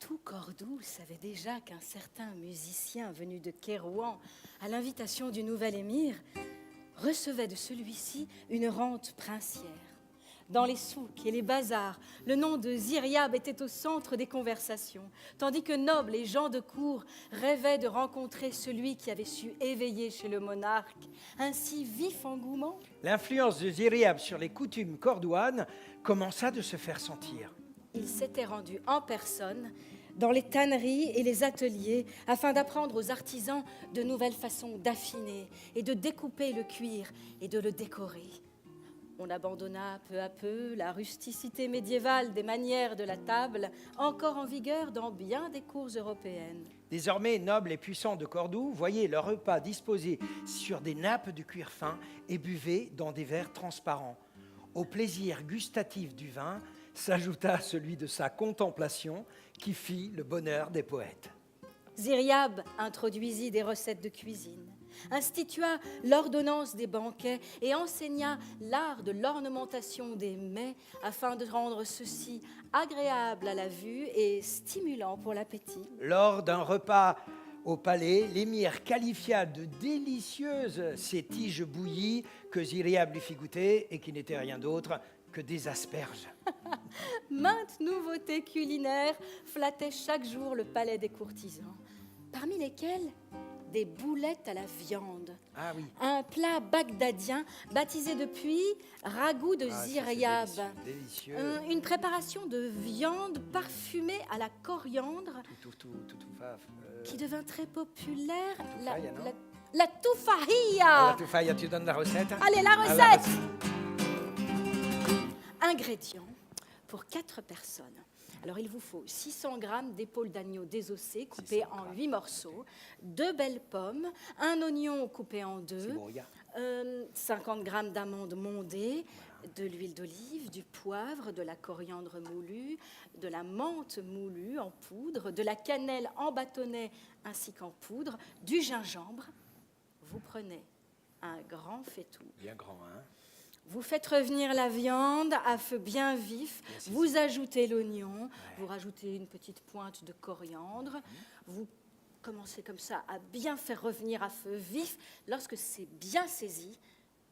Tout Cordoue savait déjà qu'un certain musicien venu de Kérouan, à l'invitation du nouvel émir, recevait de celui-ci une rente princière. Dans les souks et les bazars, le nom de Ziryab était au centre des conversations, tandis que nobles et gens de cour rêvaient de rencontrer celui qui avait su éveiller chez le monarque un si vif engouement. L'influence de Ziryab sur les coutumes cordouanes commença de se faire sentir. Il s'était rendu en personne dans les tanneries et les ateliers afin d'apprendre aux artisans de nouvelles façons d'affiner et de découper le cuir et de le décorer. On abandonna peu à peu la rusticité médiévale des manières de la table, encore en vigueur dans bien des cours européennes. Désormais, nobles et puissants de Cordoue voyaient leurs repas disposés sur des nappes de cuir fin et buvaient dans des verres transparents. Au plaisir gustatif du vin s'ajouta celui de sa contemplation qui fit le bonheur des poètes. Ziryab introduisit des recettes de cuisine, institua l'ordonnance des banquets et enseigna l'art de l'ornementation des mets afin de rendre ceux-ci agréables à la vue et stimulants pour l'appétit. Lors d'un repas au palais, l'émir qualifia de délicieuses ces tiges bouillies que Ziryab lui fit goûter et qui n'étaient rien d'autre que des asperges. Maintes nouveautés culinaires flattaient chaque jour le palais des courtisans, parmi lesquelles des boulettes à la viande. Ah oui. Un plat bagdadien baptisé depuis ragoût de Ziryab. Délicieux. Une préparation de viande parfumée à la coriandre Tout qui devint très populaire. Touffaïa, non La touffaïa. La touffaïa, tu donnes la recette? Allez, la recette. Ingrédients pour 4 personnes. Alors, il vous faut 600 g d'épaules d'agneau désossées coupées en 8 morceaux, 2 belles pommes, un oignon coupé en 2, 50 g d'amandes mondées, de l'huile d'olive, du poivre, de la coriandre moulue, de la menthe moulue en poudre, de la cannelle en bâtonnets ainsi qu'en poudre, du gingembre. Vous prenez un grand faitout. Bien grand, hein? Vous faites revenir la viande à feu bien vif, vous ajoutez l'oignon, vous rajoutez une petite pointe de coriandre, vous commencez comme ça à bien faire revenir à feu vif. Lorsque c'est bien saisi,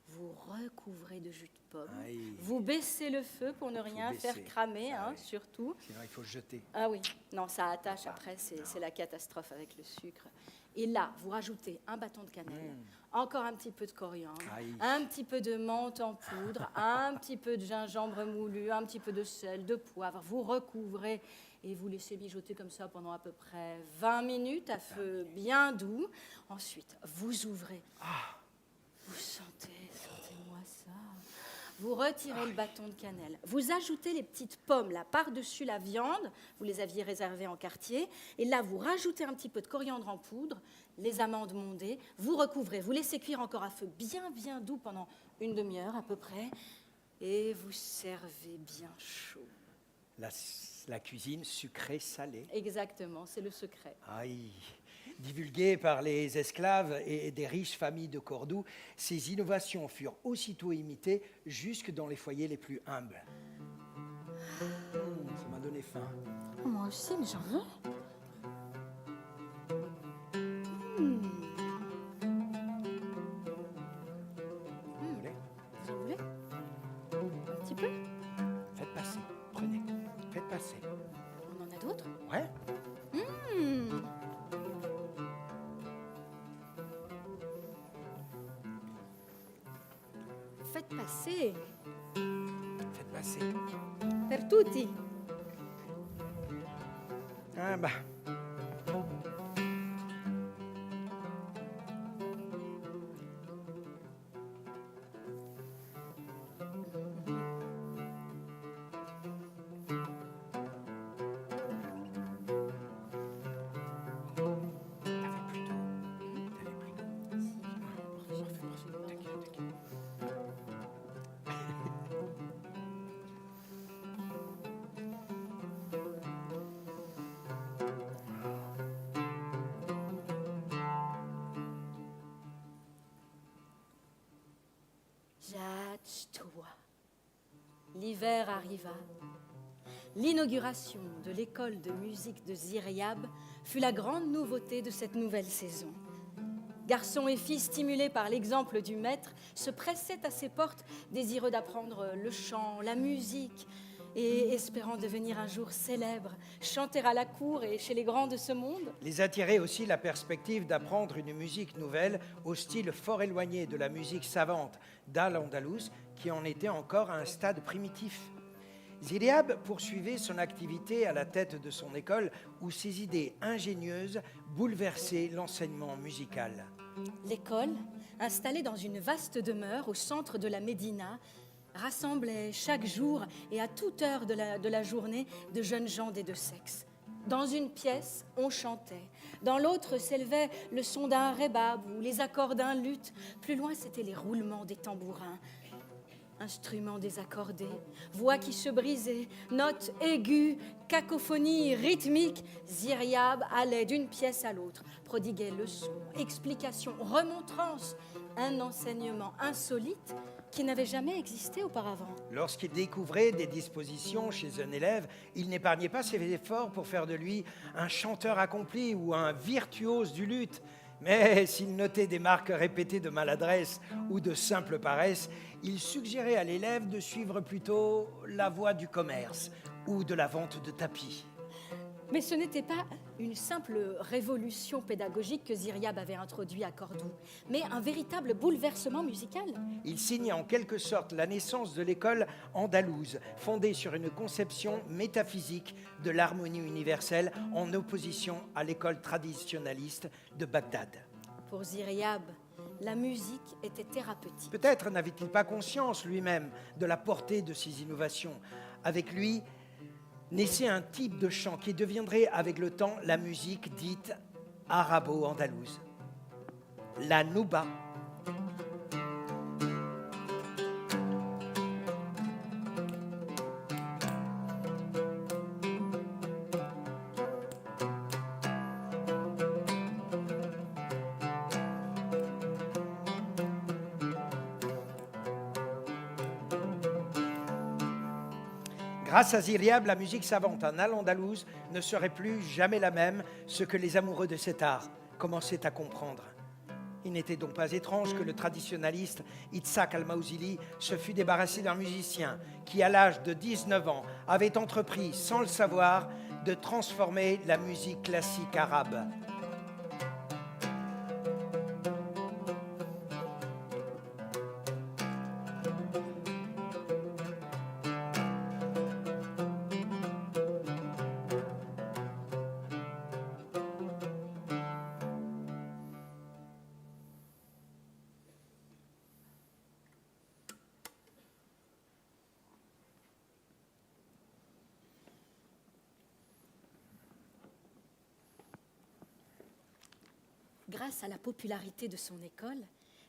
vous recouvrez de jus de pomme, vous baissez le feu pour ne rien faire cramer, surtout. Sinon, il faut jeter. Ah oui, non, ça attache après, c'est la catastrophe avec le sucre. Et là, vous rajoutez un bâton de cannelle, encore un petit peu de coriandre, un petit peu de menthe en poudre, un petit peu de gingembre moulu, un petit peu de sel, de poivre. Vous recouvrez et vous laissez mijoter comme ça pendant à peu près 20 minutes à feu bien doux. Ensuite, vous ouvrez. Vous sentez-moi ça. Vous retirez le bâton de cannelle. Vous ajoutez les petites pommes là par-dessus la viande. Vous les aviez réservées en quartier. Et là, vous rajoutez un petit peu de coriandre en poudre, les amandes mondées. Vous recouvrez. Vous laissez cuire encore à feu bien doux pendant une demi-heure à peu près. Et vous servez bien chaud. La cuisine sucrée-salée. Exactement, c'est le secret. Aïe. Divulguées par les esclaves et des riches familles de Cordoue, ces innovations furent aussitôt imitées jusque dans les foyers les plus humbles. Ça m'a donné faim. Moi aussi, mais j'en veux. Vous voulez? Vous en voulez? Un petit peu? Faites passer. Prenez. Faites passer. On en a d'autres? Ouais? passer. Faites passer. Per tutti. Ah bah. Jachtua. L'hiver arriva. L'inauguration de l'école de musique de Ziryab fut la grande nouveauté de cette nouvelle saison. Garçons et filles, stimulés par l'exemple du maître, se pressaient à ses portes, désireux d'apprendre le chant, la musique, et espérant devenir un jour célèbres, chanter à la cour et chez les grands de ce monde. Les attirait aussi la perspective d'apprendre une musique nouvelle au style fort éloigné de la musique savante d'Al-Andalus, qui en était encore à un stade primitif. Ziryab poursuivait son activité à la tête de son école où ses idées ingénieuses bouleversaient l'enseignement musical. L'école, installée dans une vaste demeure au centre de la Médina, rassemblait chaque jour et à toute heure de la journée de jeunes gens des deux sexes. Dans une pièce, on chantait. Dans l'autre s'élevait le son d'un rébab ou les accords d'un luth. Plus loin, c'étaient les roulements des tambourins. Instruments désaccordés, voix qui se brisaient, notes aiguës, cacophonie rythmique. Ziryab allait d'une pièce à l'autre, prodiguait leçons, explications, remontrances, un enseignement insolite qui n'avait jamais existé auparavant. Lorsqu'il découvrait des dispositions chez un élève, il n'épargnait pas ses efforts pour faire de lui un chanteur accompli ou un virtuose du luth. Mais s'il notait des marques répétées de maladresse ou de simple paresse, il suggérait à l'élève de suivre plutôt la voie du commerce ou de la vente de tapis. Mais ce n'était pas une simple révolution pédagogique que Ziryab avait introduit à Cordoue, mais un véritable bouleversement musical. Il signe en quelque sorte la naissance de l'école andalouse, fondée sur une conception métaphysique de l'harmonie universelle en opposition à l'école traditionnaliste de Bagdad. Pour Ziryab, la musique était thérapeutique. Peut-être n'avait-il pas conscience lui-même de la portée de ces innovations. Avec lui, naissait un type de chant qui deviendrait avec le temps la musique dite arabo-andalouse, la nouba. Grâce à Ziryab, la musique savante en al-Andalouse ne serait plus jamais la même, ce que les amoureux de cet art commençaient à comprendre. Il n'était donc pas étrange que le traditionnaliste Itzhak al-Mausili se fût débarrassé d'un musicien qui, à l'âge de 19 ans, avait entrepris, sans le savoir, de transformer la musique classique arabe. Grâce à la popularité de son école,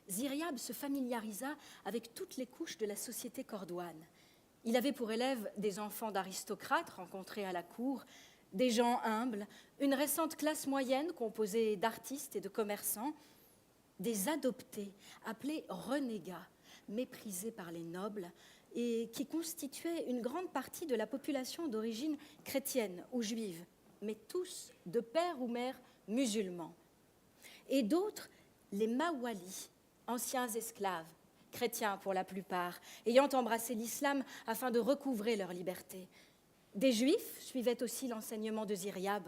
Ziryab se familiarisa avec toutes les couches de la société cordoine. Il avait pour élèves des enfants d'aristocrates rencontrés à la cour, des gens humbles, une récente classe moyenne composée d'artistes et de commerçants, des adoptés appelés renégats, méprisés par les nobles et qui constituaient une grande partie de la population d'origine chrétienne ou juive, mais tous de père ou mère musulmans. Et d'autres, les Mawalis, anciens esclaves, chrétiens pour la plupart, ayant embrassé l'islam afin de recouvrer leur liberté. Des Juifs suivaient aussi l'enseignement de Ziryab.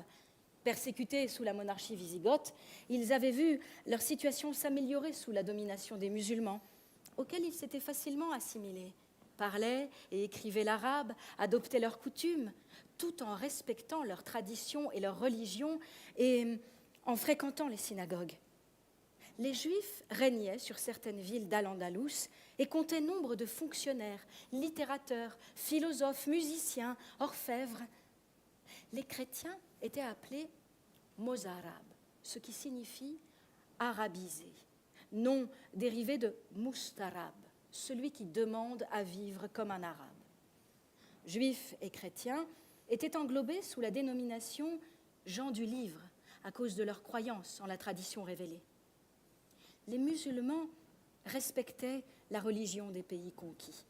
Persécutés sous la monarchie wisigothe, ils avaient vu leur situation s'améliorer sous la domination des musulmans. auxquels ils s'étaient facilement assimilés, parlaient et écrivaient l'arabe, adoptaient leurs coutumes, tout en respectant leurs traditions et leur religion et en fréquentant les synagogues. Les Juifs régnaient sur certaines villes d'Al-Andalus et comptaient nombre de fonctionnaires, littérateurs, philosophes, musiciens, orfèvres. Les chrétiens étaient appelés mozarabes, ce qui signifie arabisé, nom dérivé de mustarab, celui qui demande à vivre comme un arabe. Juifs et chrétiens étaient englobés sous la dénomination gens du livre à cause de leur croyance en la tradition révélée. Les musulmans respectaient la religion des pays conquis.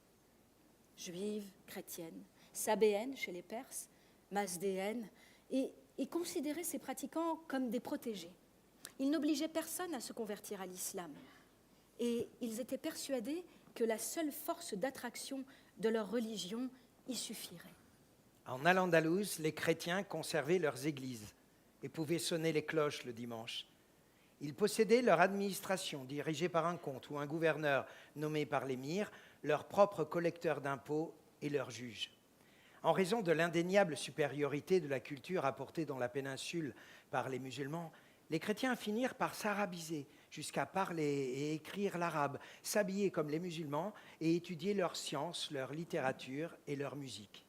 Juive, chrétienne, sabéenne chez les Perses, mazdéenne, et considéraient ces pratiquants comme des protégés. Ils n'obligeaient personne à se convertir à l'islam. Et ils étaient persuadés que la seule force d'attraction de leur religion y suffirait. En Al-Andalus, les chrétiens conservaient leurs églises et pouvaient sonner les cloches le dimanche. Ils possédaient leur administration dirigée par un comte ou un gouverneur nommé par l'émir, leur propre collecteur d'impôts et leur juge. En raison de l'indéniable supériorité de la culture apportée dans la péninsule par les musulmans, les chrétiens finirent par s'arabiser jusqu'à parler et écrire l'arabe, s'habiller comme les musulmans et étudier leurs sciences, leur littérature et leur musique.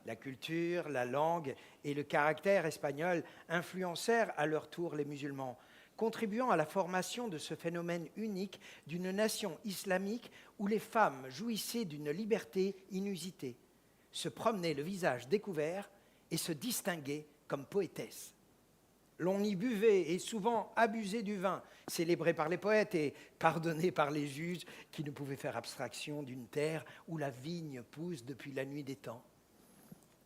La culture, la langue et le caractère espagnol influencèrent à leur tour les musulmans, contribuant à la formation de ce phénomène unique d'une nation islamique où les femmes jouissaient d'une liberté inusitée, se promenaient le visage découvert et se distinguaient comme poétesses. L'on y buvait et souvent abusait du vin, célébré par les poètes et pardonné par les juges qui ne pouvaient faire abstraction d'une terre où la vigne pousse depuis la nuit des temps.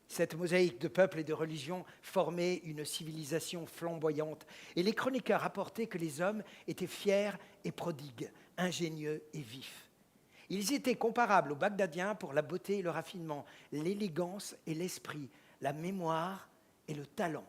Cette mosaïque de peuples et de religions formait une civilisation flamboyante et les chroniqueurs rapportaient que les hommes étaient fiers et prodigues, ingénieux et vifs. Ils étaient comparables aux Bagdadiens pour la beauté et le raffinement, l'élégance et l'esprit, la mémoire et le talent.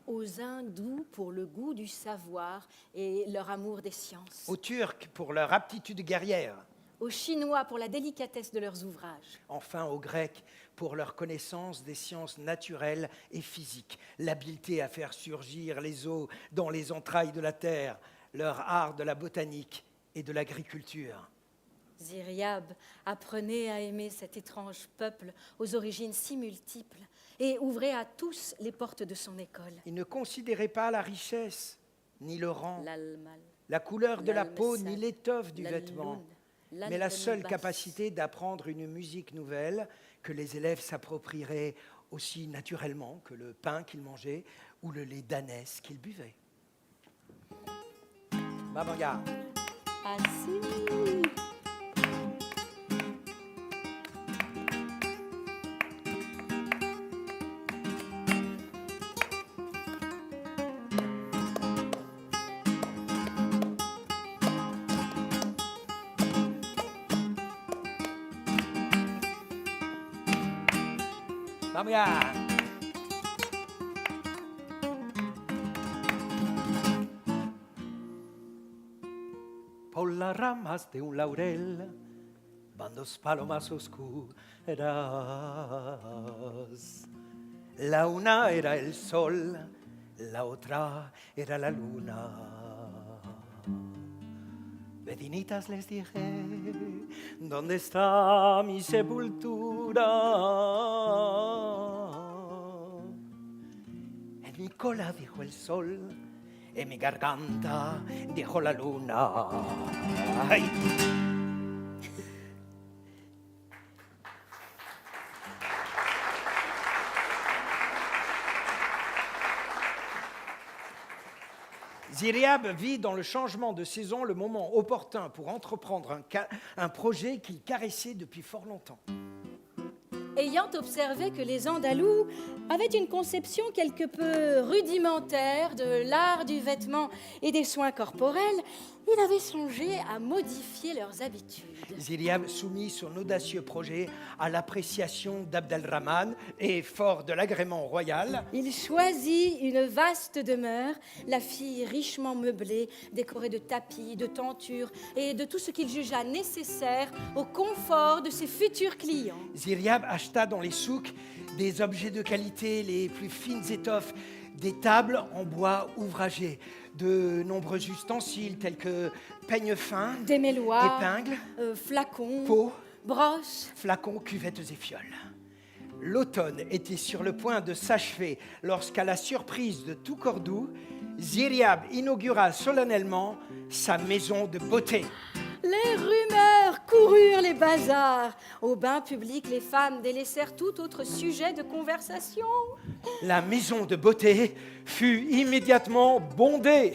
Aux hindous pour le goût du savoir et leur amour des sciences. Aux Turcs pour leur aptitude guerrière. Aux Chinois pour la délicatesse de leurs ouvrages. Enfin aux Grecs pour leur connaissance des sciences naturelles et physiques, l'habileté à faire surgir les eaux dans les entrailles de la terre, leur art de la botanique et de l'agriculture. Ziryab apprenait à aimer cet étrange peuple aux origines si multiples et ouvrait à tous les portes de son école. Il ne considérait pas la richesse, ni le rang, la couleur de la peau, ni l'étoffe du vêtement, mais la seule capacité d'apprendre une musique nouvelle que les élèves s'approprieraient aussi naturellement que le pain qu'ils mangeaient ou le lait d'ânesse qu'ils buvaient. Mamanga. Assis. Vamos ya. Por las ramas de un laurel van dos palomas oscuras. La una era el sol, la otra era la luna. Vecinitas les dije, ¿dónde está mi sepultura? En mi cola dijo el sol, en mi garganta dijo la luna. Ay. Ziryab vit dans le changement de saison le moment opportun pour entreprendre un projet qu'il caressait depuis fort longtemps. ayant observé que les Andalous avaient une conception quelque peu rudimentaire de l'art du vêtement et des soins corporels, il avait songé à modifier leurs habitudes. Ziryab soumit son audacieux projet à l'appréciation d'Abd al-Rahman et, fort de l'agrément royal, il choisit une vaste demeure, la fille richement meublée, décorée de tapis, de tentures et de tout ce qu'il jugea nécessaire au confort de ses futurs clients. Ziryab acheta dans les souks des objets de qualité, les plus fines étoffes, des tables en bois ouvragé, de nombreux ustensiles tels que peignes fins, démêloirs, épingles, flacons, pots, brosses, flacons, cuvettes et fioles. L'automne était sur le point de s'achever lorsqu'à la surprise de tout Cordoue, Ziryab inaugura solennellement sa maison de beauté. Les rumeurs coururent les bazars. Au bain public, les femmes délaissèrent tout autre sujet de conversation. La maison de beauté fut immédiatement bondée.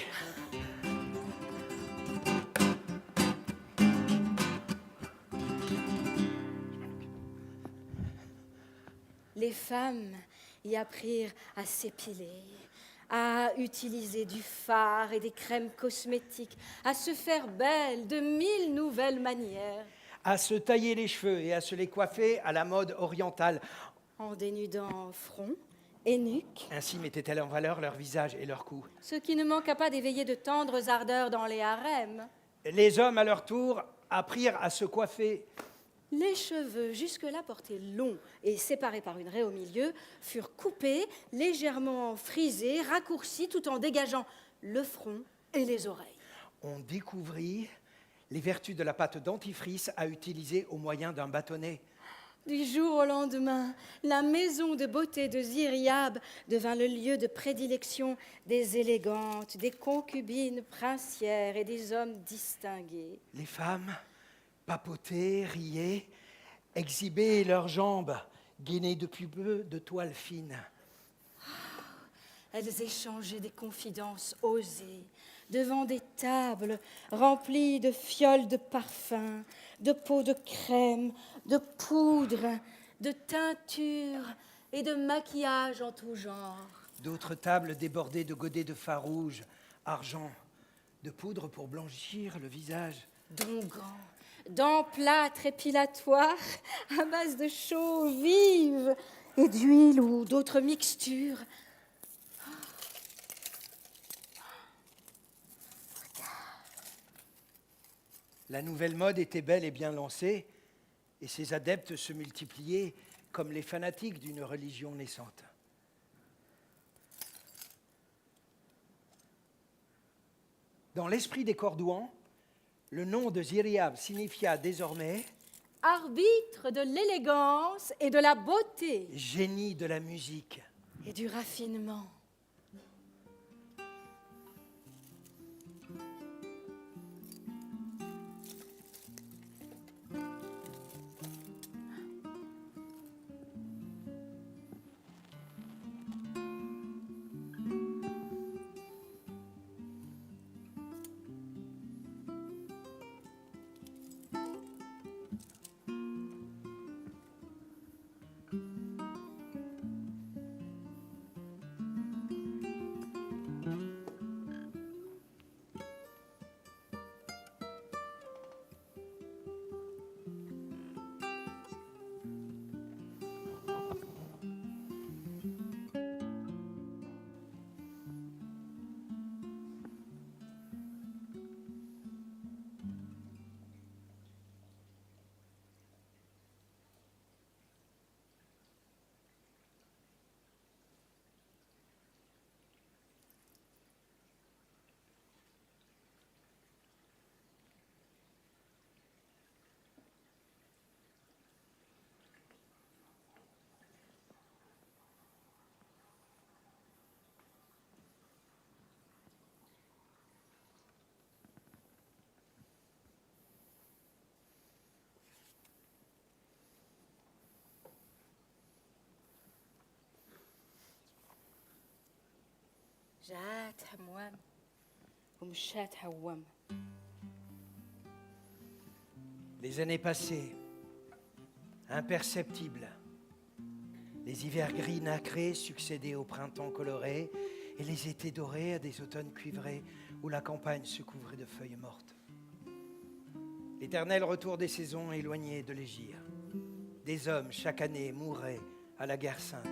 Les femmes y apprirent à s'épiler, à utiliser du fard et des crèmes cosmétiques, à se faire belle de 1000 nouvelles manières. À se tailler les cheveux et à se les coiffer à la mode orientale. En dénudant front et nuque. Ainsi mettaient-elles en valeur leur visage et leur cou. Ce qui ne manqua pas d'éveiller de tendres ardeurs dans les harems. Les hommes, à leur tour, apprirent à se coiffer. Les cheveux, jusque-là portés longs et séparés par une raie au milieu, furent coupés, légèrement frisés, raccourcis, tout en dégageant le front et les oreilles. On découvrit les vertus de la pâte dentifrice à utiliser au moyen d'un bâtonnet. Du jour au lendemain, la maison de beauté de Ziryab devint le lieu de prédilection des élégantes, des concubines princières et des hommes distingués. Les femmes papotaient, riaient, exhibaient leurs jambes, gainées de pubeux de toile fine. Elles échangeaient des confidences osées devant des tables remplies de fioles de parfum, de pots de crème, de poudre, de teinture et de maquillage en tout genre. D'autres tables débordaient de godets de fard rouge, argent, de poudre pour blanchir le visage. D'onguents, d'emplâtre épilatoire à base de chaux vive et d'huile ou d'autres mixtures. La nouvelle mode était bel et bien lancée, et ses adeptes se multipliaient comme les fanatiques d'une religion naissante. Dans l'esprit des Cordouans, le nom de Ziryab signifia désormais arbitre de l'élégance et de la beauté. Génie de la musique. Et du raffinement. جات هموام ومشات هوام. Les années passées, imperceptibles, Les hivers gris nacrés succédaient aux printemps colorés et les étés dorés à des automnes cuivrés où la campagne se couvrait de feuilles mortes. L'éternel retour des saisons éloigné de l'Égir. Des hommes, chaque année, mouraient à la guerre sainte.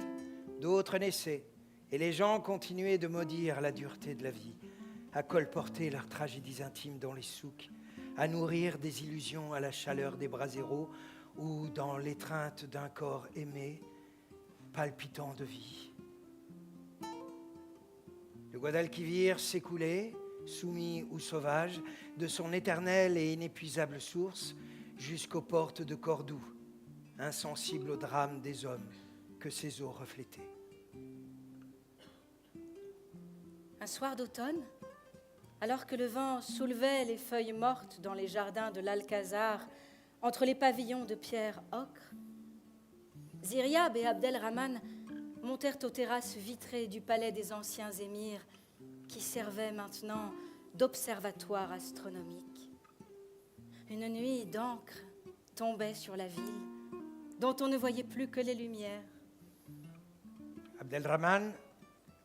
D'autres naissaient, et les gens continuaient de maudire la dureté de la vie, à colporter leurs tragédies intimes dans les souks, à nourrir des illusions à la chaleur des braséros ou dans l'étreinte d'un corps aimé, palpitant de vie. Le Guadalquivir s'écoulait, soumis ou sauvage, de son éternelle et inépuisable source jusqu'aux portes de Cordoue, insensible au drame des hommes que ses eaux reflétaient. Un soir d'automne, alors que le vent soulevait les feuilles mortes dans les jardins de l'Alcazar, entre les pavillons de pierre ocre, Ziryab et Abdelrahman montèrent aux terrasses vitrées du palais des anciens émirs qui servait maintenant d'observatoire astronomique. Une nuit d'encre tombait sur la ville, dont on ne voyait plus que les lumières. Abdelrahman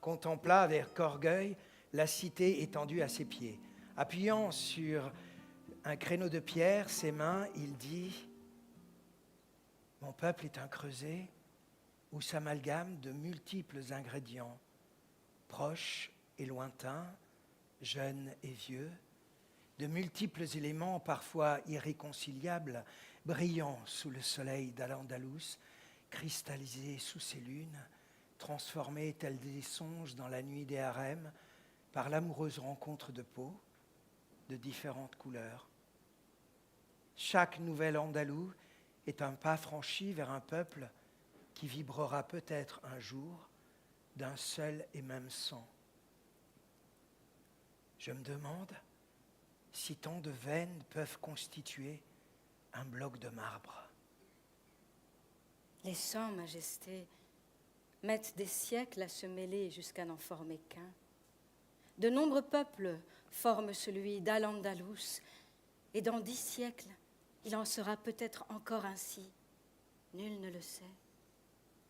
contempla avec orgueil la cité étendue à ses pieds. Appuyant sur un créneau de pierre, ses mains, il dit « Mon peuple est un creuset où s'amalgament de multiples ingrédients, proches et lointains, jeunes et vieux, de multiples éléments parfois irréconciliables, brillant sous le soleil d'Al-Andalus, cristallisés sous ses lunes, transformés tels des songes dans la nuit des harems par l'amoureuse rencontre de peaux de différentes couleurs. Chaque nouvel Andalou est un pas franchi vers un peuple qui vibrera peut-être un jour d'un seul et même sang. Je me demande si tant de veines peuvent constituer un bloc de marbre. Les sangs, Majesté, mettent des siècles à se mêler jusqu'à n'en former qu'un. De nombreux peuples forment celui d'Al-Andalus, et dans 10 siècles, il en sera peut-être encore ainsi. Nul ne le sait.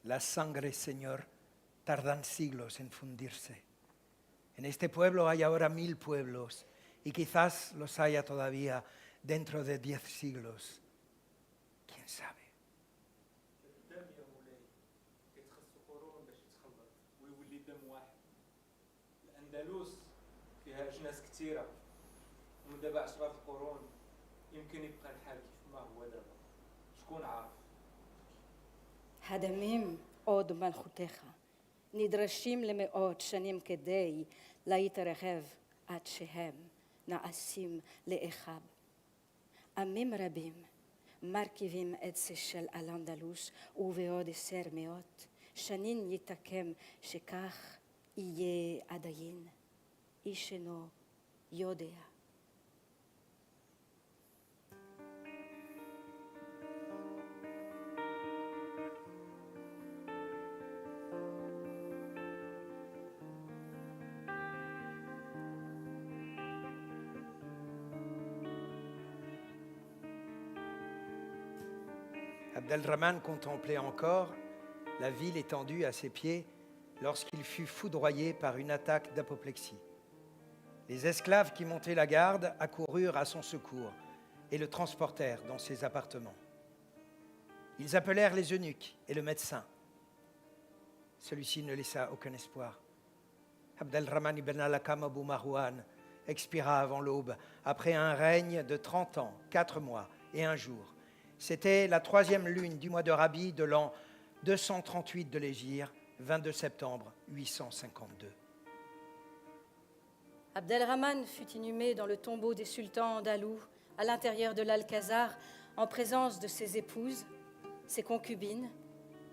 La sangre, Señor, tardan siglos en fundirse. En este pueblo hay ahora 1000 pueblos, y quizás los haya todavía dentro de 10 siglos. ¿Quién sabe? الأندلس فيها أجناس كثيرة ومن دابا عشرات القرون يمكن يبقى الحال كيف ما هو دابا شكون عارف הדמים עוד מלכותך, נדרשים למאות שנים כדי להתרחב עד שהם נעשים לאחד. עמים רבים מרכיבים את של אל-אנדלוס ובעוד 10 מאות שנים יתקם שכך יהיה עדיין, איש אינו יודע. Abdelrahman contemplait encore la ville étendue à ses pieds lorsqu'il fut foudroyé par une attaque d'apoplexie. Les esclaves qui montaient la garde accoururent à son secours et le transportèrent dans ses appartements. Ils appelèrent les eunuques et le médecin. Celui-ci ne laissa aucun espoir. Abdelrahman ibn al-Hakam Abu Marwan expira avant l'aube, après un règne de 30 ans, 4 mois et 1 jour. C'était la 3e lune du mois de Rabi de l'an 238 de l'Hégire, 22 septembre 852. Abdelrahman fut inhumé dans le tombeau des sultans andalous, à l'intérieur de l'Alcazar, en présence de ses épouses, ses concubines,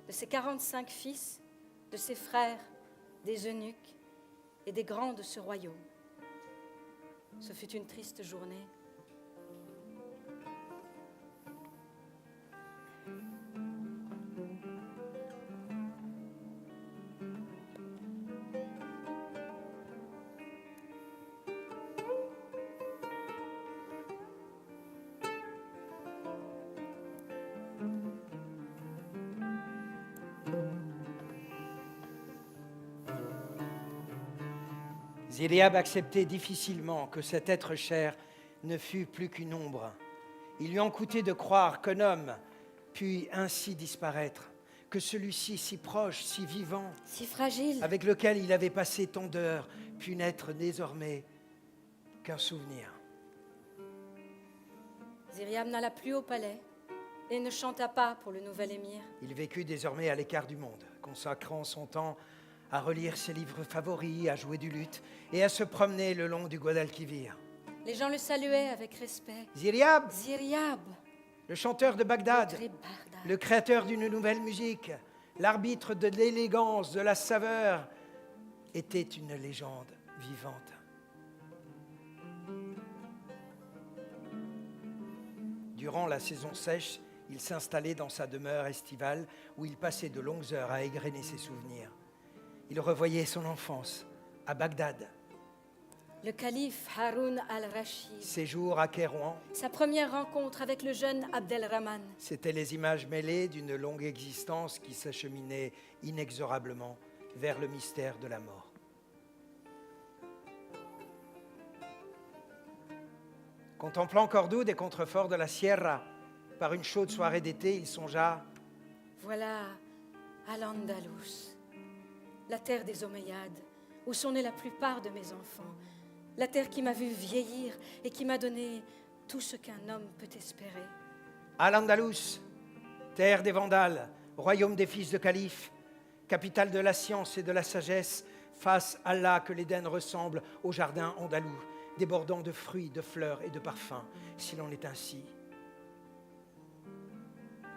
de ses 45 fils, de ses frères, des eunuques et des grands de ce royaume. Ce fut une triste journée. Ziryab acceptait difficilement que cet être cher ne fût plus qu'une ombre. Il lui en coûtait de croire qu'un homme pût ainsi disparaître, que celui-ci si proche, si vivant, si fragile, avec lequel il avait passé tant d'heures, pût n'être désormais qu'un souvenir. Ziryab n'alla plus au palais et ne chanta pas pour le nouvel émir. Il vécut désormais à l'écart du monde, consacrant son temps à relire ses livres favoris, à jouer du luth et à se promener le long du Guadalquivir. Les gens le saluaient avec respect. Ziryab, Ziryab, le chanteur de Bagdad, le créateur d'une nouvelle musique, l'arbitre de l'élégance, de la saveur, était une légende vivante. Durant la saison sèche, il s'installait dans sa demeure estivale où il passait de longues heures à égrener ses souvenirs. Il revoyait son enfance à Bagdad, le calife Haroun al-Rachid, ses jours à Kairouan. sa première rencontre avec le jeune Abdelrahman. C'étaient les images mêlées d'une longue existence qui s'acheminait inexorablement vers le mystère de la mort. Contemplant Cordoue des contreforts de la Sierra, par une chaude soirée d'été, il songea: voilà Al-Andalus, la terre des Omeyyades, où sont nés la plupart de mes enfants, la terre qui m'a vu vieillir et qui m'a donné tout ce qu'un homme peut espérer. Al-Andalus, terre des Vandales, royaume des fils de calife, capitale de la science et de la sagesse, face à Allah que l'Éden ressemble au jardin andalou, débordant de fruits, de fleurs et de parfums. S'il en est ainsi,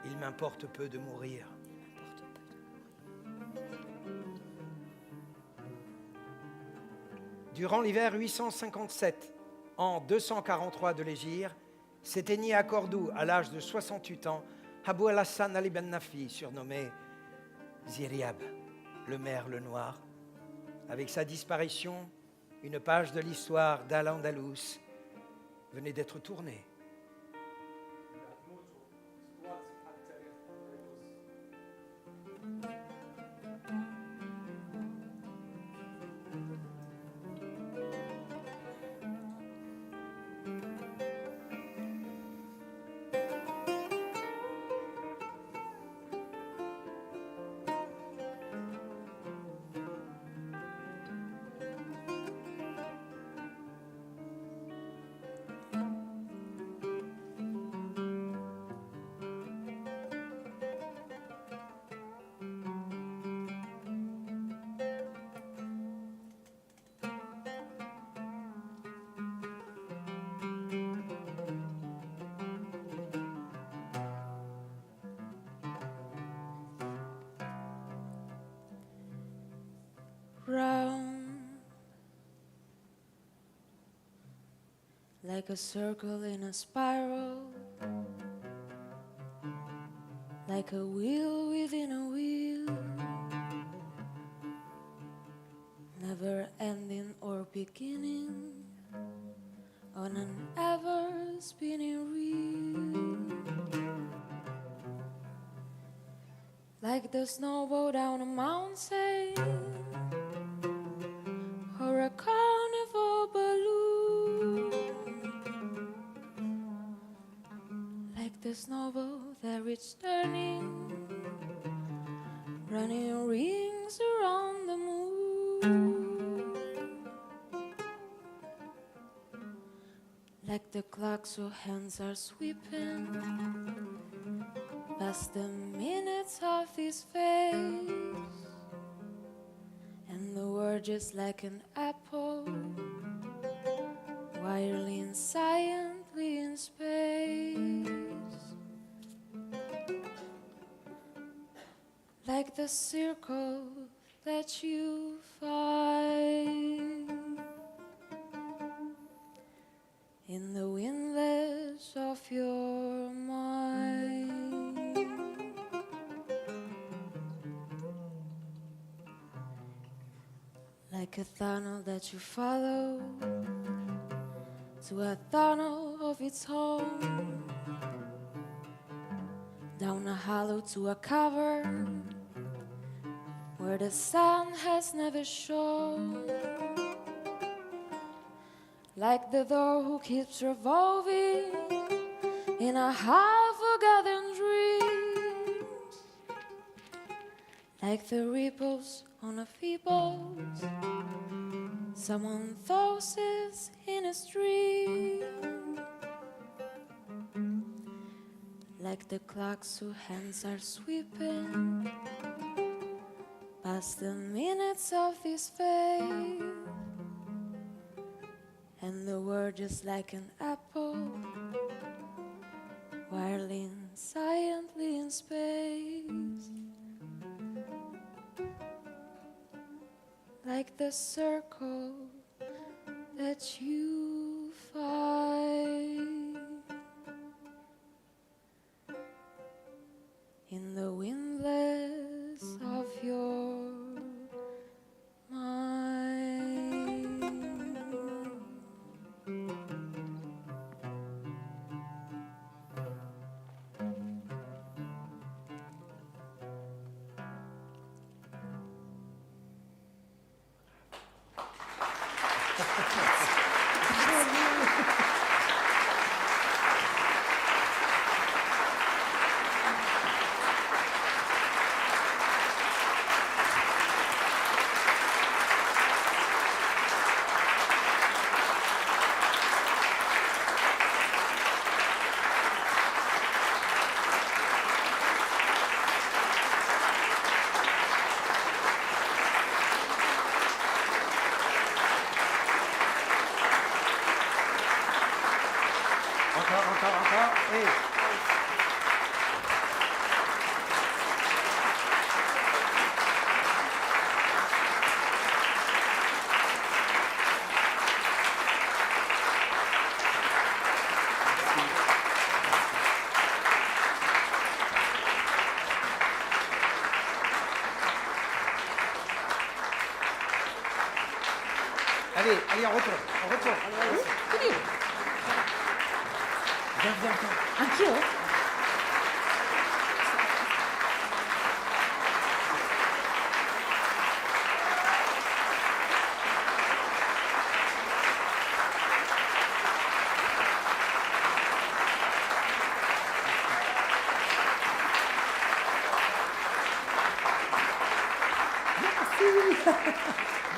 il m'importe peu de mourir. Durant l'hiver 857, en 243 de l'Hégire, s'éteignit à Cordoue, à l'âge de 68 ans, Abou al-Hassan Ali ben Nafi, surnommé Ziryab, le merle noir. Avec sa disparition, une page de l'histoire d'Al-Andalus venait d'être tournée. Round like a circle in a spiral, like a wheel within a wheel, never ending or beginning on an ever spinning reel, like the snowball down a mountain or a carnival balloon, like the snowball that it's turning, running rings around the moon, like the clocks whose hands are sweeping past the minutes of his face. And the world just like an apple, whirling silently in space. Like the circle that you find in the windlass of your mind. Like a tunnel that you follow to a tunnel of its own, down a hollow to a cavern where the sun has never shone, like the door who keeps revolving in a half-forgotten dream, like the ripples on a feeble someone tosses in a stream, like the clocks whose hands are sweeping past the minutes of this faith, and the world just like an apple whirling silently in space, like the circle that you find in the windless of your mind. Encore. Et... Allez, on retourne. Viens. Anch'io?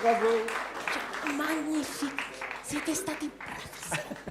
Bravo. Magnifique, siete stati bravissimi.